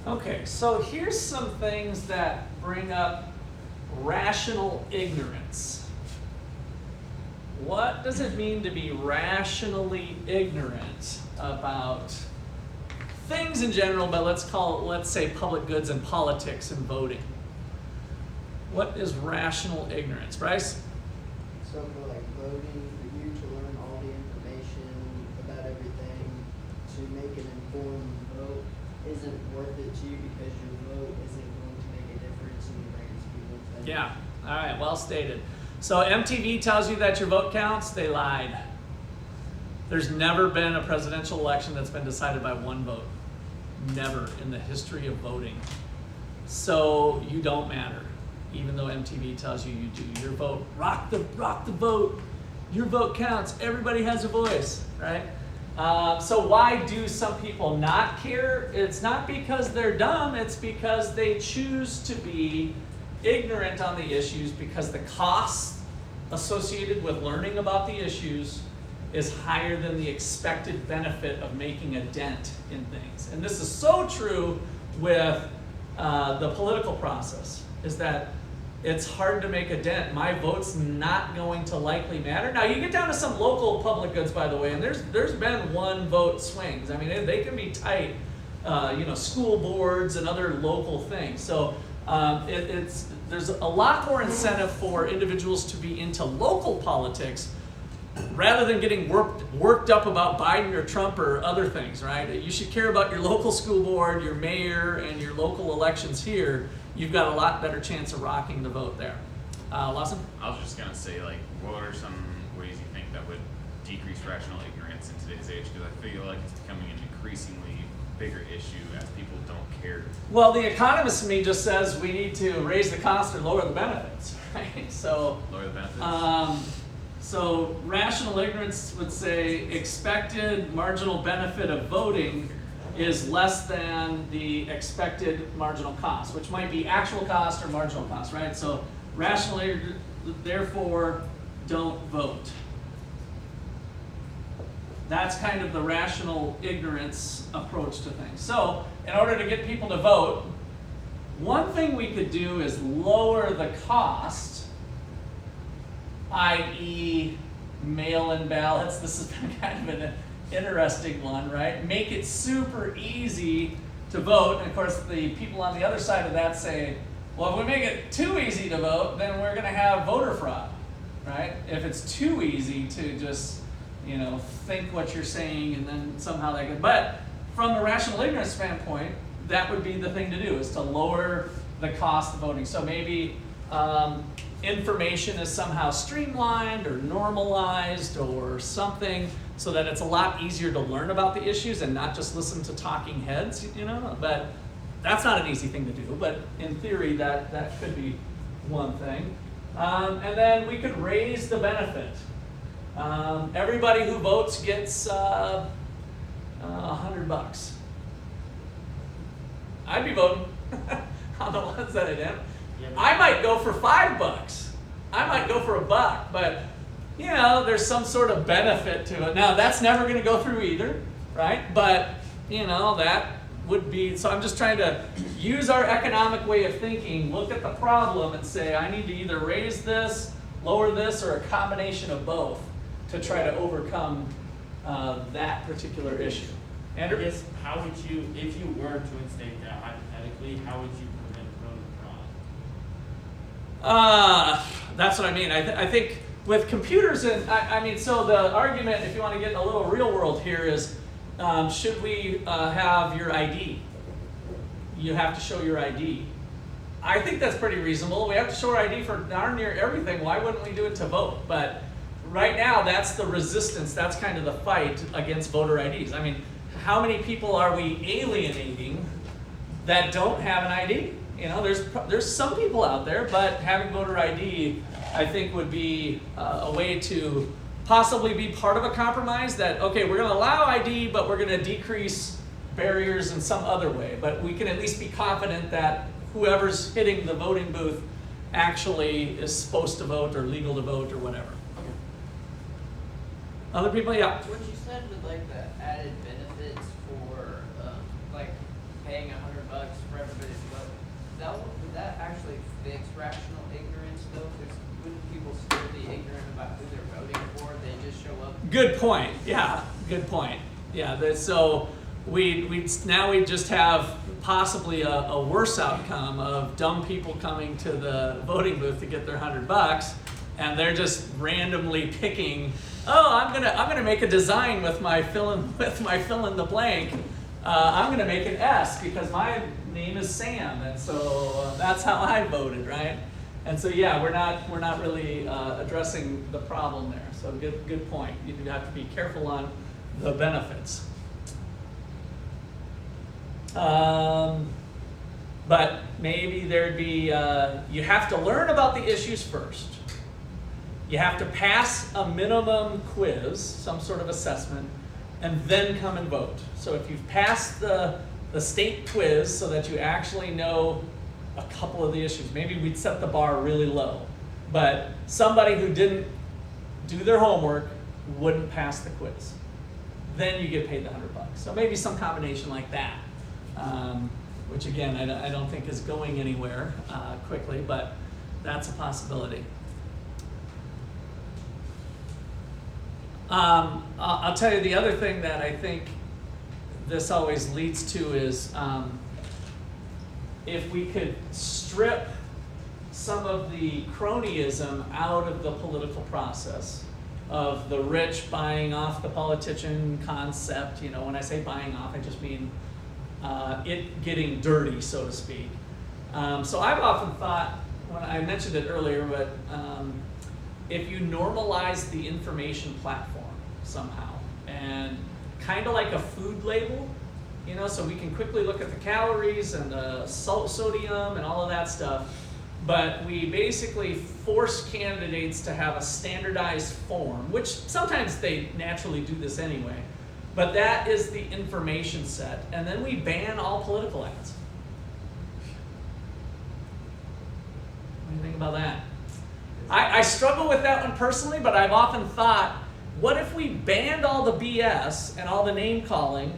Okay, so here's some things that bring up rational ignorance. What does it mean to be rationally ignorant about things in general, but let's say public goods and politics and voting? What is rational ignorance, Bryce? So for like voting, for you to learn all the information about everything, to make an informed vote isn't worth it to you because your vote isn't going to make a difference in the grand scheme of things. Yeah, all right, well stated. So MTV tells you that your vote counts, they lied. There's never been a presidential election that's been decided by one vote. Never in the history of voting. So you don't matter, even though MTV tells you you do. Your vote, rock the vote. Your vote counts. Everybody has a voice, right? So why do some people not care? It's not because they're dumb. It's because they choose to be ignorant on the issues because the cost associated with learning about the issues is higher than the expected benefit of making a dent in things. And this is so true with the political process, is that it's hard to make a dent. My vote's not going to likely matter. Now, you get down to some local public goods, by the way, and there's been one vote swings. I mean, they can be tight, school boards and other local things. So there's a lot more incentive for individuals to be into local politics rather than getting worked up about Biden or Trump or other things, right? You should care about your local school board, your mayor, and your local elections here. You've got a lot better chance of rocking the vote there. Lawson? I was just gonna say, like, what are some ways you think that would decrease rational ignorance in today's age? Because I feel like it's becoming an increasingly bigger issue as people don't care. Well, the economist in me just says we need to raise the cost or lower the benefits, right? So Lower the benefits? So rational ignorance would say expected marginal benefit of voting is less than the expected marginal cost, which might be actual cost or marginal cost, right? So rational ignorance, therefore, don't vote. That's kind of the rational ignorance approach to things. So in order to get people to vote, one thing we could do is lower the cost, i.e. mail-in ballots. This has been kind of an interesting one, right? Make it super easy to vote. And of course, the people on the other side of that say, well, if we make it too easy to vote, then we're going to have voter fraud, right? If it's too easy to just, think what you're saying and then somehow that could. But from a rational ignorance standpoint, that would be the thing to do, is to lower the cost of voting. So maybe information is somehow streamlined or normalized or something so that it's a lot easier to learn about the issues and not just listen to talking heads, But that's not an easy thing to do, but in theory that could be one thing. And then we could raise the benefit. Everybody who votes gets $100. I'd be voting on the ones that I didn't. I might go for $5. I might go for $1, but there's some sort of benefit to it. Now that's never going to go through either, right? But that would be. So I'm just trying to use our economic way of thinking, look at the problem, and say I need to either raise this, lower this, or a combination of both to try to overcome that particular issue. Andrew? I guess, how would you, if you were to instate that hypothetically, how would you prevent voter fraud? That's what I mean. I think with computers, and I mean, so the argument, if you want to get a little real world here, is should we have your ID? You have to show your ID. I think that's pretty reasonable. We have to show our ID for darn near everything. Why wouldn't we do it to vote? But right now, that's the resistance. That's kind of the fight against voter IDs. I mean, how many people are we alienating that don't have an ID? You know, there's some people out there, but having voter ID, I think, would be a way to possibly be part of a compromise that, okay, we're going to allow ID, but we're going to decrease barriers in some other way. But we can at least be confident that whoever's hitting the voting booth actually is supposed to vote or legal to vote or whatever. Okay. Other people, yeah. What you said with like the added benefits for like paying $100 for everybody to vote, would that actually fix rational ignorance though? Because wouldn't people still be ignorant about who they're voting for? They just show up. Good point. Yeah, good point. Yeah, so we just have possibly a worse outcome of dumb people coming to the voting booth to get their $100, and they're just randomly picking. Oh, I'm gonna make a design with my fill in the blank. I'm gonna make an S because my name is Sam, and so that's how I voted, right? And so yeah, we're not really addressing the problem there. So good point. You have to be careful on the benefits. But maybe there'd be, you have to learn about the issues first. You have to pass a minimum quiz, some sort of assessment, and then come and vote. So if you've passed the state quiz so that you actually know a couple of the issues, maybe we'd set the bar really low. But somebody who didn't do their homework wouldn't pass the quiz. Then you get paid the $100. So maybe some combination like that. Which again, I don't think is going anywhere quickly, but that's a possibility. I'll tell you the other thing that I think this always leads to is if we could strip some of the cronyism out of the political process of the rich buying off the politician concept. You know, when I say buying off, I just mean it getting dirty, so to speak. So I've often thought, when I mentioned it earlier, but if you normalize the information platform somehow, and kind of like a food label, you know, so we can quickly look at the calories and the sodium and all of that stuff, but we basically force candidates to have a standardized form, which sometimes they naturally do this anyway. But that is the information set, and then we ban all political ads. What do you think about that? I struggle with that one personally, but I've often thought, what if we banned all the BS and all the name calling,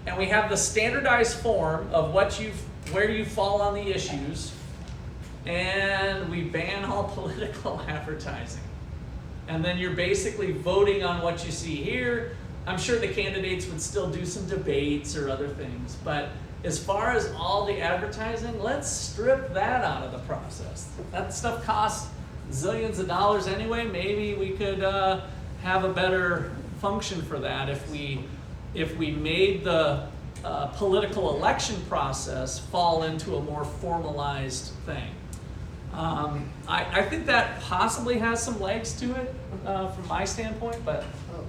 and we have the standardized form of where you fall on the issues, and we ban all political advertising? And then you're basically voting on what you see here. I'm sure the candidates would still do some debates or other things, but as far as all the advertising, let's strip that out of the process. That stuff costs zillions of dollars anyway. Maybe we could have a better function for that if we made the political election process fall into a more formalized thing. I think that possibly has some legs to it from my standpoint, but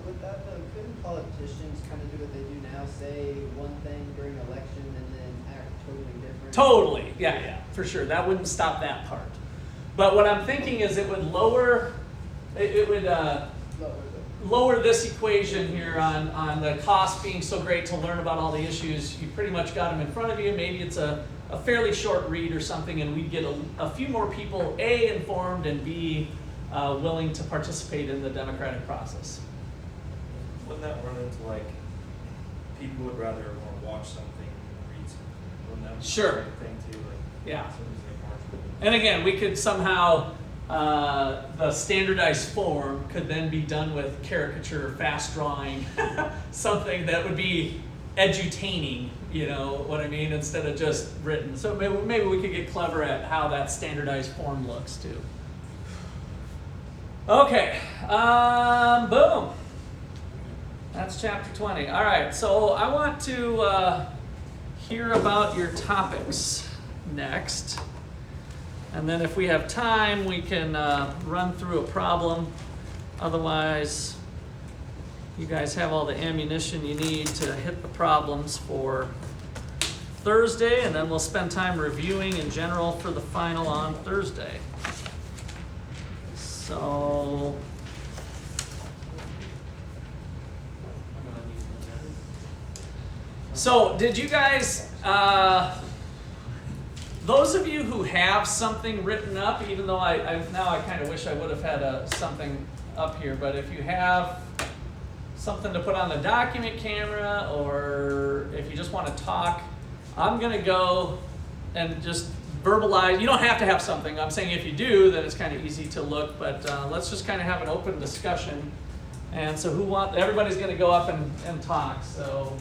With that though, couldn't politicians kind of do what they do now, say one thing during election and then act totally different? totally, yeah, for sure. That wouldn't stop that part. But what I'm thinking is it would lower this equation here on the cost being so great to learn about all the issues. You pretty much got them in front of you. Maybe it's a fairly short read or something, and we'd get a few more people, A, informed, and B, willing to participate in the democratic process. Wouldn't that run into like people would rather want to watch something than read something? Wouldn't that be Sure. the thing too? Like, Yeah. somebody's like marginal. And again, we could somehow, the standardized form could then be done with caricature, fast drawing, something that would be edutaining, you know what I mean, instead of just written. So maybe we could get clever at how that standardized form looks too. Okay, boom. That's chapter 20. All right, so I want to hear about your topics next. And then if we have time, we can run through a problem. Otherwise, you guys have all the ammunition you need to hit the problems for Thursday, and then we'll spend time reviewing in general for the final on Thursday. So, did you guys, those of you who have something written up, even though I kind of wish I would have had something up here, but if you have something to put on the document camera, or if you just want to talk, I'm going to go and just verbalize. You don't have to have something. I'm saying if you do, then it's kind of easy to look, but let's just kind of have an open discussion. And so everybody's going to go up and talk. So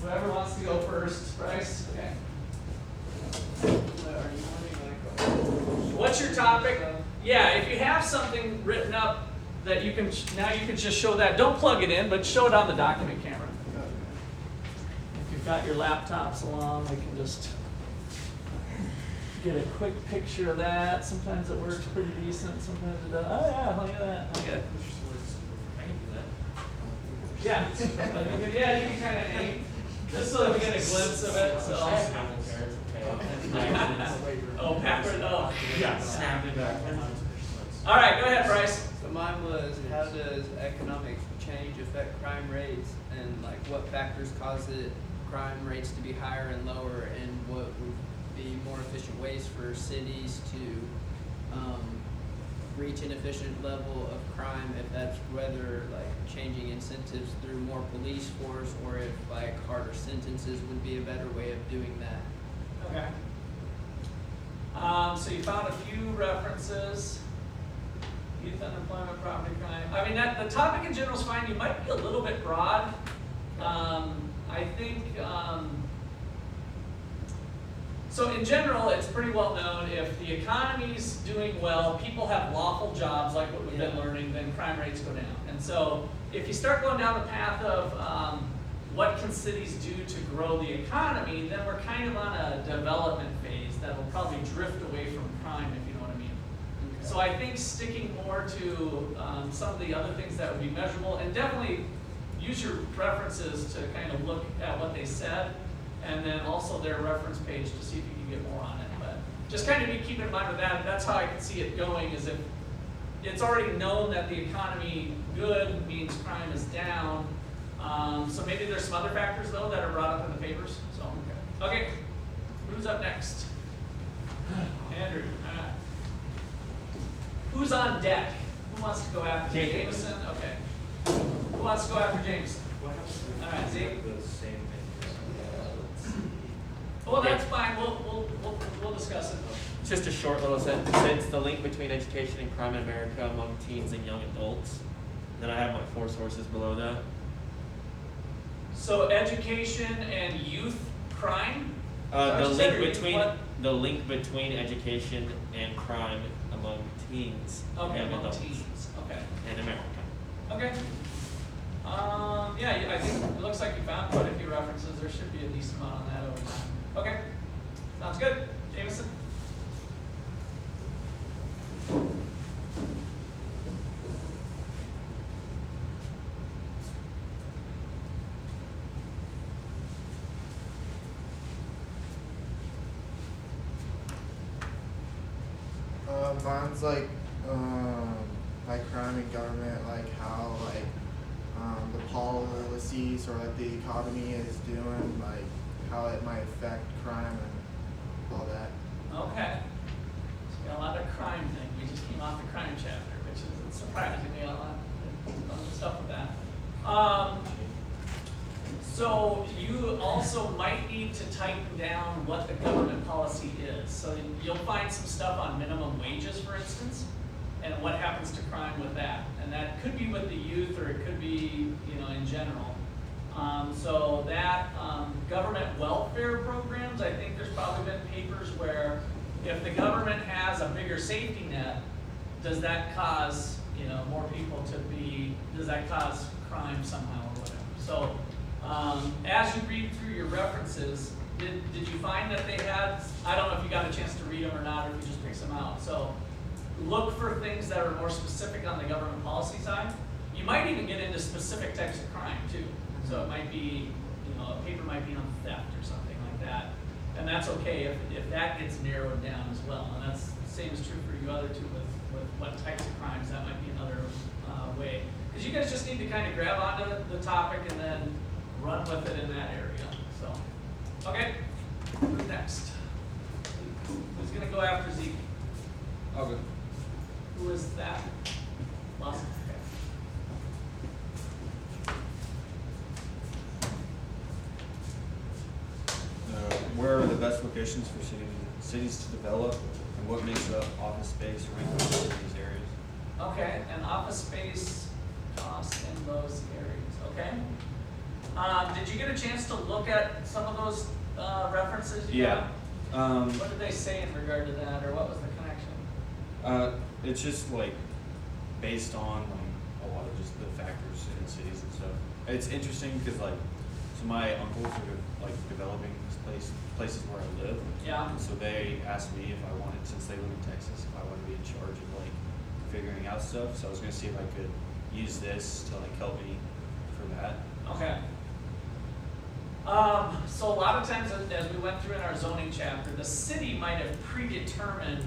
whoever wants to go first, Bryce? Okay. What's your topic? Yeah, if you have something written up that you can, now you can just show that. Don't plug it in, but show it on the document camera. If you've got your laptops along, we can just get a quick picture of that. Sometimes it works pretty decent, sometimes it doesn't. Oh yeah, look at that. Okay. Yeah. Yeah, you can kind of aim. Just so that we get a glimpse of it. So. Oh, backward. Oh. Yeah. Snap it backwards. All right, go ahead, Bryce. So mine was, how does economic change affect crime rates, and like what factors cause crime rates to be higher and lower, and what would be more efficient ways for cities to reach an efficient level of crime, if that's whether like changing incentives through more police force, or if like harder sentences would be a better way of doing that. Okay. So you found a few references. Youth unemployment, property crime. I mean, the topic in general is fine. You might be a little bit broad. I think, so in general, it's pretty well known if the economy's doing well, people have lawful jobs like what we've been learning, then crime rates go down. And so if you start going down the path of what can cities do to grow the economy, then we're kind of on a development phase that'll probably drift away from crime, if you know what I mean. Okay. So I think sticking more to some of the other things that would be measurable, and definitely use your references to kind of look at what they said, and then also their reference page to see if you can get more on it. But just kind of be keeping in mind with that. That's how I can see it going, is if it's already known that the economy good means crime is down. So maybe there's some other factors though that are brought up in the papers. So okay, who's up next? Andrew. Who's on deck? Who wants to go after Jameson? Okay. Who wants to go after Jameson? All right, Zeke. Well, that's fine. We'll discuss it. It's just a short little sentence. It's the link between education and crime in America among teens and young adults. Then I have my 4 sources below that. So education and youth crime? The link between education and crime among teens and among adults. teens. Okay. In America. Okay. Yeah, I think it looks like you found quite a few references. There should be a decent amount on that over time. Okay. Sounds good. Jameson? Mine's like crime and government, like how the policies or like the economy is doing, like how it might affect crime and all that. Okay. So we got a lot of crime thing. We just came off the crime chapter, which isn't surprisingly a lot of stuff with that. So you also might need to tighten down what the government policy is. So you'll find some stuff on minimum wages, for instance, and what happens to crime with that. And that could be with the youth, or it could be, in general. So that government welfare programs, I think there's probably been papers where if the government has a bigger safety net, does that cause you know, more people to be, does that cause crime somehow or whatever? So, as you read through your references, did you find that they had, I don't know if you got a chance to read them or not, or if you just picked some out. So look for things that are more specific on the government policy side. You might even get into specific types of crime too. So it might be, you know, a paper might be on theft or something like that. And that's okay if that gets narrowed down as well. And that's the same is true for you other two with what types of crimes. That might be another way. Because you guys just need to kind of grab onto the topic and then run with it in that area. So, okay, who's next? Who's gonna go after Zeke? I'll go. Who is that? Lawson. Where are the best locations for cities to develop, and what makes up office space ranked in these areas? Okay, and office space costs in those areas, okay? Did you get a chance to look at some of those references you Yeah. got? What did they say in regard to that, or what was the connection? It's just like based on like a lot of just the factors in cities and stuff. It's interesting because like, so my uncles are like developing this places where I live. Yeah. And so they asked me if I wanted, since they live in Texas, if I wanted to be in charge of like figuring out stuff. So I was gonna see if I could use this to like help me for that. Okay. So a lot of times as we went through in our zoning chapter, the city might have predetermined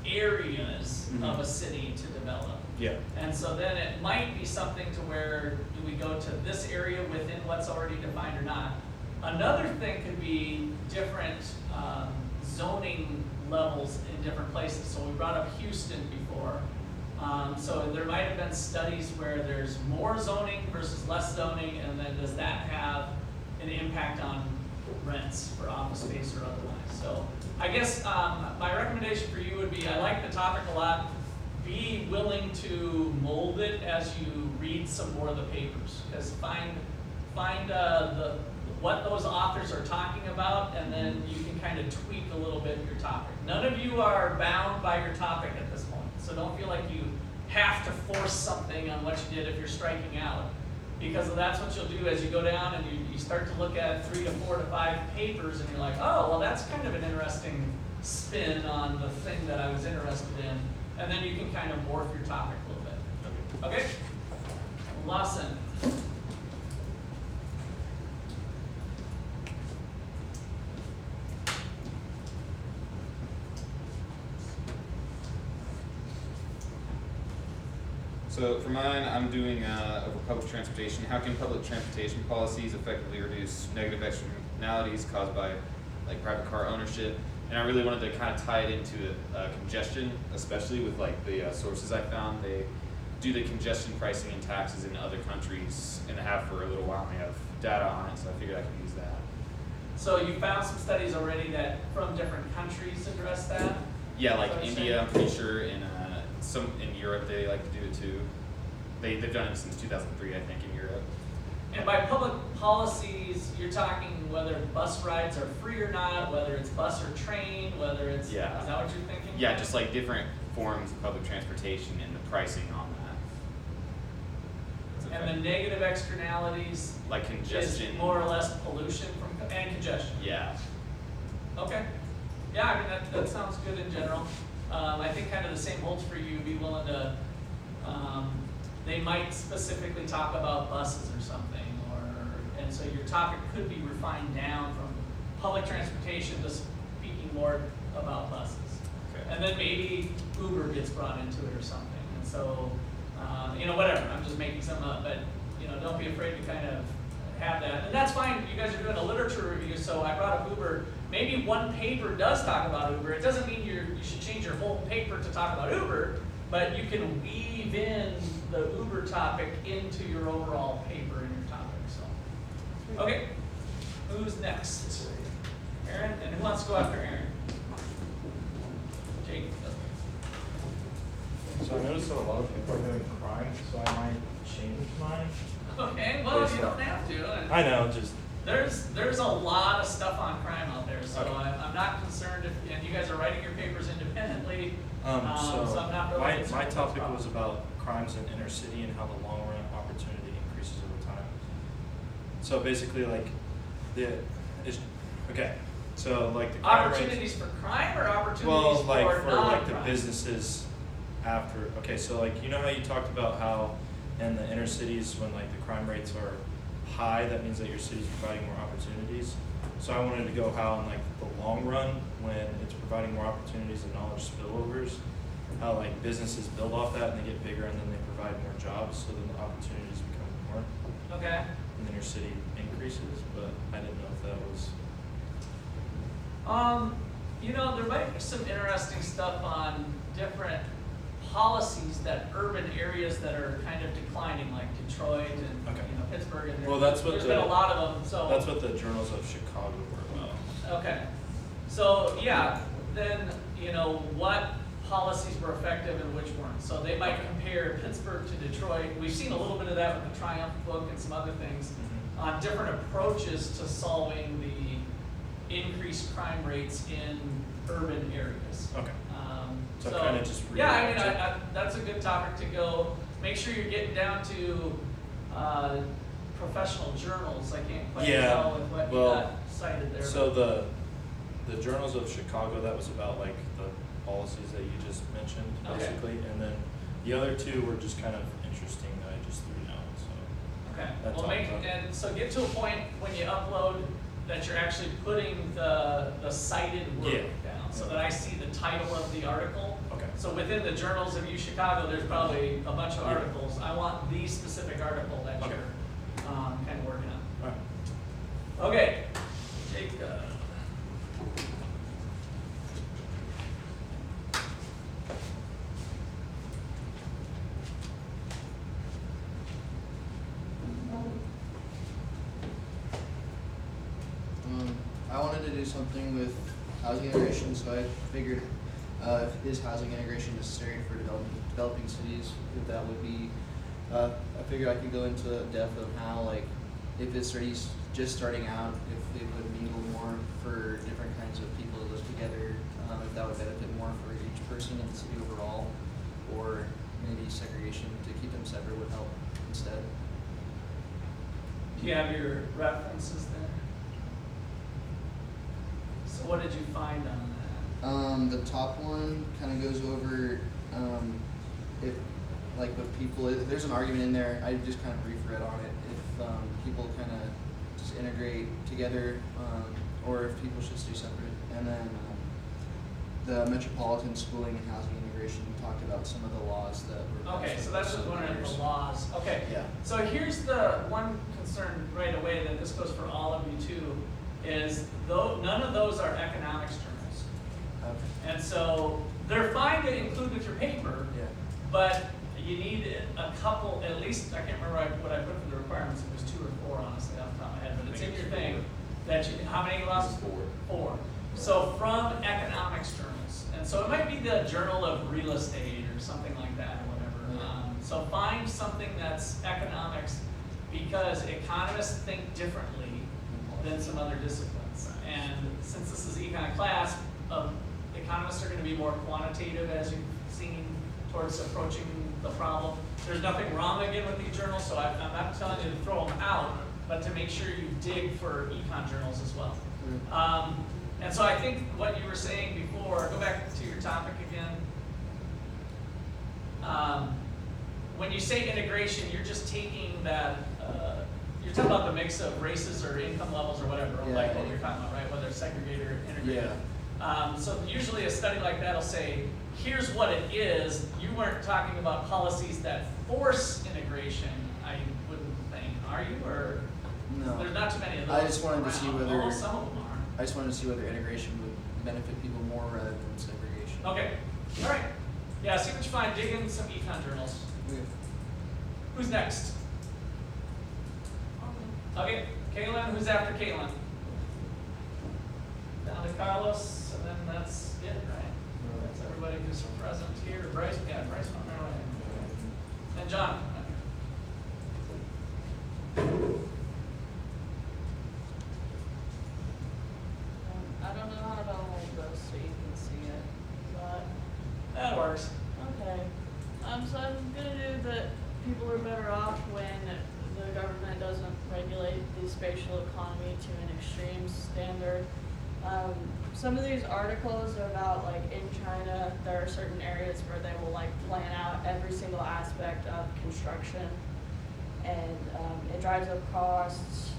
areas of a city to develop. Yeah. And so then it might be something to where, do we go to this area within what's already defined or not? Another thing could be different zoning levels in different places. So we brought up Houston before. So there might have been studies where there's more zoning versus less zoning, and then does that have an impact on rents for office space or otherwise? So I guess my recommendation for you would be, I like the topic a lot. Be willing to mold it as you read some more of the papers, because find what those authors are talking about, and then you can kind of tweak a little bit your topic. None of you are bound by your topic at this point, so don't feel like you have to force something on what you did if you're striking out, because that's what you'll do as you go down and you start to look at 3 to 4 to 5 papers, and you're like, oh, well, that's kind of an interesting spin on the thing that I was interested in, and then you can kind of morph your topic a little bit. Okay? Lawson. So for mine, I'm doing over public transportation. How can public transportation policies effectively reduce negative externalities caused by like private car ownership? And I really wanted to kind of tie it into congestion, especially with like the sources I found. They do the congestion pricing and taxes in other countries, and they have for a little while. And they have data on it, so I figured I could use that. So you found some studies already that from different countries address that? Yeah, like Is that what you're India, saying? I'm pretty sure, and some in Europe they like to do it too. They've done it since 2003, I think, in Europe. And by public policies, you're talking whether bus rides are free or not, whether it's bus or train, whether it's, Yeah. is that what you're thinking? Yeah, just like different forms of public transportation and the pricing on that. And the negative externalities Like congestion. is more or less pollution and congestion. Yeah. Okay. Yeah, I mean, that sounds good in general. I think kind of the same holds for you. Be willing to, they might specifically talk about buses or something, and so your topic could be refined down from public transportation to speaking more about buses. Okay. And then maybe Uber gets brought into it or something. And so, whatever, I'm just making something up, but, don't be afraid to kind of have that. And that's fine, you guys are doing a literature review, so I brought up Uber. Maybe one paper does talk about Uber. It doesn't mean you should change your whole paper to talk about Uber, but you can weave in the Uber topic into your overall paper in your topic, so. Okay, who's next? Aaron, and who wants to go after Aaron? Jake. So I noticed that a lot of people are doing crime, so I might change mine. Okay, well, you don't have to. I know, just There's a lot of stuff on crime out there, so Okay. I'm not concerned if, and you guys are writing your papers independently. so I'm not really my concerned my with topic those was about crimes in inner city and how the long run opportunity increases over time. So basically, like so like the crime rates- Opportunities for crime or opportunities well, like for for like the non-crime? businesses after. Okay, so like you know how you talked about how in the inner cities when like the crime rates are high, that means that your city's providing more opportunities. So I wanted to go how in like the long run when it's providing more opportunities and knowledge spillovers, how like businesses build off that and they get bigger and then they provide more jobs, so then the opportunities become more, Okay. and then your city increases. But I didn't know if that was. You know, there might be some interesting stuff on different policies that urban areas that are kind of declining, like Detroit and Okay. you know Pittsburgh, and Well, that's what there's the- been a lot of them. So That's what the journals of Chicago were about. okay, so yeah, then you know what policies were effective and which weren't. So they might compare Pittsburgh to Detroit. We've seen a little bit of that with the Triumph book and some other things on different approaches to solving the increased crime rates in urban areas. Okay. So So kinda just yeah, I mean, rearrange it. that's a good topic to go. Make sure you're getting down to professional journals. I can't quite Yeah, tell with what well, you got cited there. So the journals of Chicago, that was about like the policies that you just mentioned, Okay. basically, and then the other two were just kind of interesting that I just threw down. So Okay, That's well, all make, done. and so get to a point when you upload that you're actually putting the cited work Yeah. down, so that I see the title of the article. Okay. So within the journals of U Chicago, there's probably a bunch of Yeah. articles. I want the specific article that Okay. you're, kind of working on. all right. Okay, Jacob. I wanted to do something with housing integration, so I figured is housing integration necessary for developing cities? If that would be, I figured I could go into depth of how, like, if it's already just starting out, if it would mingle more for different kinds of people to live together, if that would benefit more for each person in the city overall, or maybe segregation to keep them separate would help instead. Do you have your references there? So what did you find on that? The top one kind of goes over if, like, with people, there's an argument in there. I just kind of brief read on it. If people kind of just integrate together, or if people should stay separate. And then the metropolitan schooling and housing integration talked about some of the laws that were. Okay, passed so over that's just some one of years. the laws. Okay. Yeah. So here's the one concern right away that this goes for all of you too, is though none of those are economics journals. Okay. And so they're fine to include with your paper, Yeah. but you need a couple, at least, I can't remember what I put for the requirements, it was 2 or 4 honestly off the top of my head, but it's in your thing, that you, how many lots? 4. So from economics journals, and so it might be the Journal of Real Estate or something like that or whatever. So find something that's economics, because economists think differently than some other disciplines. And since this is econ class, economists are going to be more quantitative, as you've seen, towards approaching the problem. There's nothing wrong again with these journals, so I'm not telling you to throw them out, but to make sure you dig for econ journals as well. And so I think what you were saying before, go back to your topic again. When you say integration, you're just taking that, you're talking about the mix of races or income levels or whatever, Yeah. like what you're talking about, right? Whether it's segregated or integrated. Yeah. So usually a study like that will say, here's what it is. You weren't talking about policies that force integration, I wouldn't think, are you? Or No. there's not too many of those. I just wanted to see around. whether- Oh, some of them are. I just wanted to see whether integration would benefit people more rather than segregation. Okay, all right. Yeah, see what you find. Dig in some econ journals. Okay. Who's next? Okay, Kaylin. Who's after Kaylin? Down to Carlos, and then that's it, right? That's everybody who's present here. Bryce, yeah, Bryce, all right. And John. I don't know how to hold this so you can see it, but, That works. okay. So I'm gonna do that people are better off when the government doesn't regulate the spatial economy to an extreme standard. Some of these articles are about like in China, there are certain areas where they will like plan out every single aspect of construction, and it drives up costs.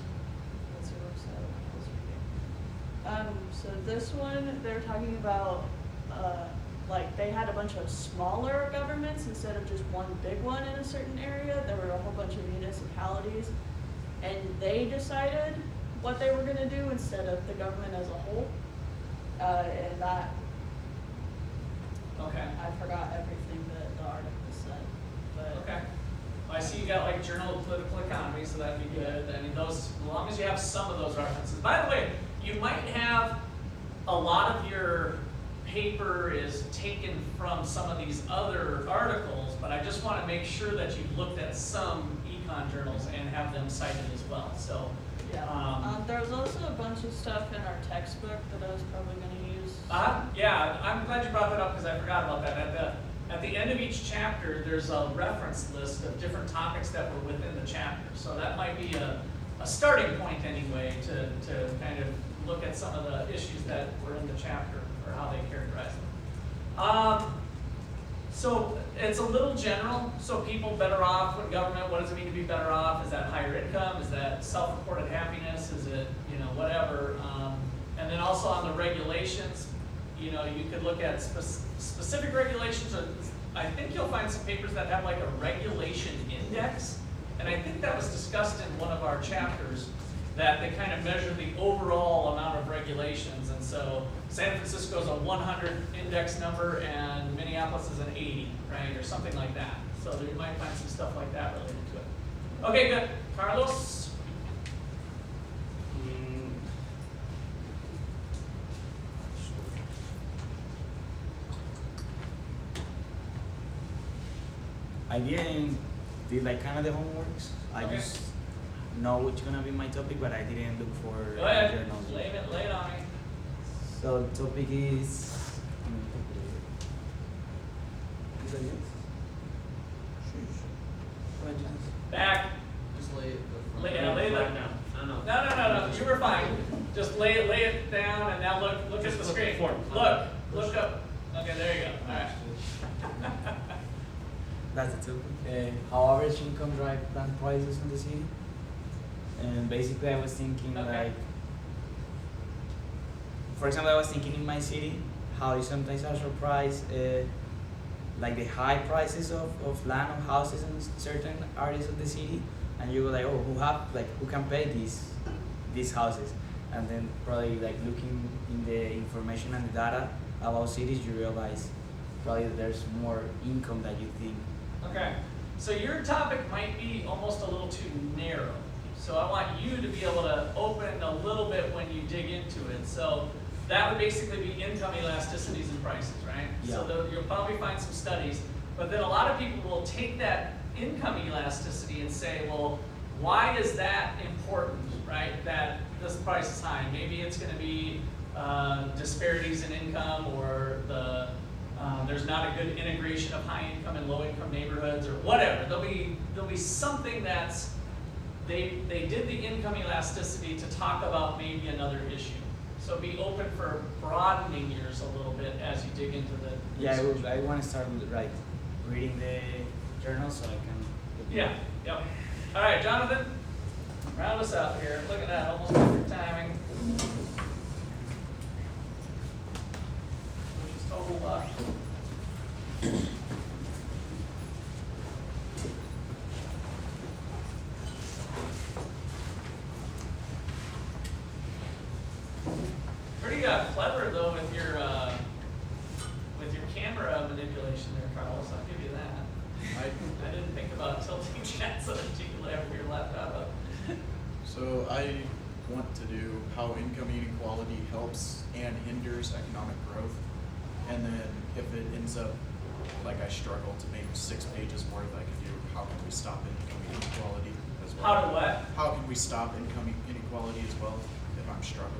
Let's see what I was reading. So this one, they're talking about like they had a bunch of smaller governments instead of just one big one in a certain area. There were a whole bunch of municipalities, and they decided what they were going to do instead of the government as a whole. And that, Okay. I forgot everything that the article said, but. Okay. Well, I see you got like Journal of Political Economy, so that'd be good. I mean, those, as long as you have some of those references. By the way, you might have a lot of your paper is taken from some of these other articles, but I just want to make sure that you've looked at some econ journals and have them cited as well. So, Yeah. There's also a bunch of stuff in our textbook that I was probably going to use. yeah, I'm glad you brought that up because I forgot about that. At the end of each chapter, there's a reference list of different topics that were within the chapter. So that might be a starting point anyway to kind of look at some of the issues that were in the chapter or how they characterize them. So it's a little general. So people better off when government, what does it mean to be better off? Is that higher income? Is that self-reported happiness? Is it, whatever? And then also on the regulations, you could look at specific regulations. I think you'll find some papers that have like a regulation index. And I think that was discussed in one of our chapters, that they kind of measure the overall amount of regulations. And so San Francisco is a 100 index number and Minneapolis is an 80, right? Or something like that. So you might find some stuff like that related to it. Okay, good. Carlos? I didn't do like kind of the homeworks. I Okay. just know what's gonna be my topic, but I didn't look for Go ahead. journals. Lay it on me. So the topic is. Back. Just lay it the Lay, front. lay the, Right now. No. You were fine. Just lay it down and now look at the screen. Look up. Okay, there you go. All right. That's the topic. How average income drive land prices in the city. And basically I was thinking Okay. like, for example, I was thinking in my city, how you sometimes are surprised, like the high prices of land or houses in certain areas of the city, and you go like, oh, who can pay these houses? And then probably like looking in the information and the data about cities, you realize probably that there's more income than you think. Okay. So your topic might be almost a little too narrow. So I want you to be able to open a little bit when you dig into it. So that would basically be income elasticities and prices, right? Yeah. So you'll probably find some studies, but then a lot of people will take that income elasticity and say, well, why is that important, right? That this price is high. Maybe it's going to be disparities in income, or there's not a good integration of high income and low income neighborhoods, or whatever. There'll be something that's they did the income elasticity to talk about maybe another issue. So be open for broadening yours a little bit as you dig into the Yeah, research. I want to start with reading the journal so I can. Yeah, yep. All right, Jonathan, round us out here. Look at that, almost perfect timing. Just a whole lot. Pretty clever though with your camera manipulation there, Carlos. I'll give you that. I didn't think about tilting that so that you could have your laptop up. So I want to do how income inequality helps and hinders economic growth. And then if it ends up like I struggle to make 6 pages worth, I can do how can we stop income inequality as well. How to what? How can we stop income inequality as well if I'm struggling?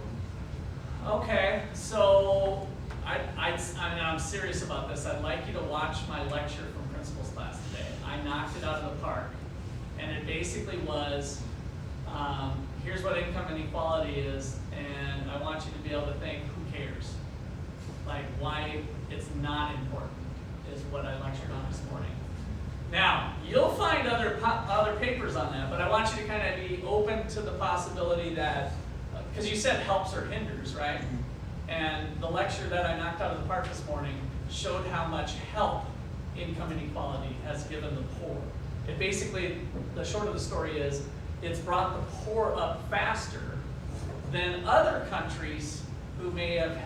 Okay, so I'm serious about this. I'd like you to watch my lecture from principles class today. I knocked it out of the park. And it basically was, here's what income inequality is, and I want you to be able to think, who cares? Like, why it's not important is what I lectured on this morning. Now, you'll find other papers on that, but I want you to kind of be open to the possibility that, because you said helps or hinders, right? And the lecture that I knocked out of the park this morning showed how much help income inequality has given the poor. It basically, the short of the story is, it's brought the poor up faster than other countries who may have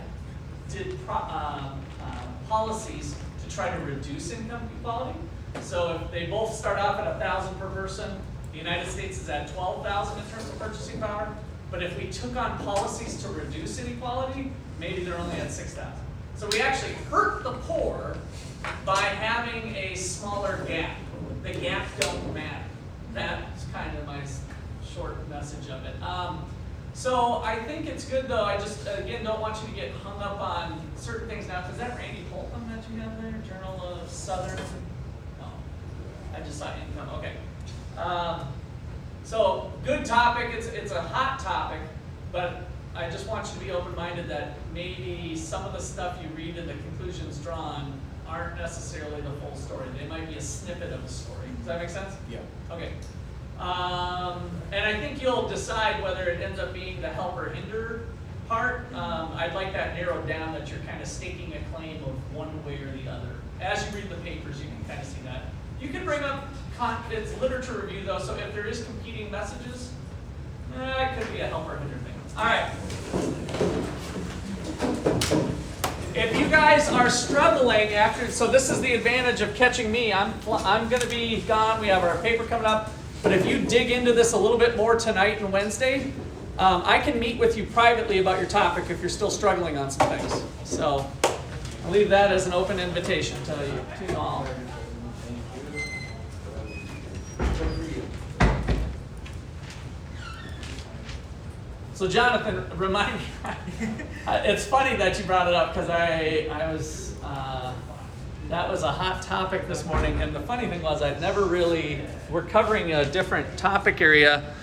did policies to try to reduce income inequality. So if they both start off at 1,000 per person, the United States is at 12,000 in terms of purchasing power. But if we took on policies to reduce inequality, maybe they're only at 6,000. So we actually hurt the poor by having a smaller gap. The gap don't matter. That's kind of my short message of it. So I think it's good though. I just, again, don't want you to get hung up on certain things now. Is that Randy Polton that you have there? Journal of Southern? No. I just saw income. Okay. So good topic. It's a hot topic, but I just want you to be open-minded that maybe some of the stuff you read and the conclusions drawn aren't necessarily the full story. They might be a snippet of a story. Does that make sense? Yeah. Okay. And I think you'll decide whether it ends up being the help or hinder part. I'd like that narrowed down, that you're kind of staking a claim of one way or the other. As you read the papers, you can kind of see that. You can bring up, it's literature review though, so if there is competing messages, it could be a help or hinder thing. All right. If you guys are struggling after, so this is the advantage of catching me. I'm going to be gone. We have our paper coming up. But if you dig into this a little bit more tonight and Wednesday, I can meet with you privately about your topic if you're still struggling on some things. So I'll leave that as an open invitation to you all. So Jonathan, remind me. It's funny that you brought it up because I was that was a hot topic this morning, and the funny thing was we're covering a different topic area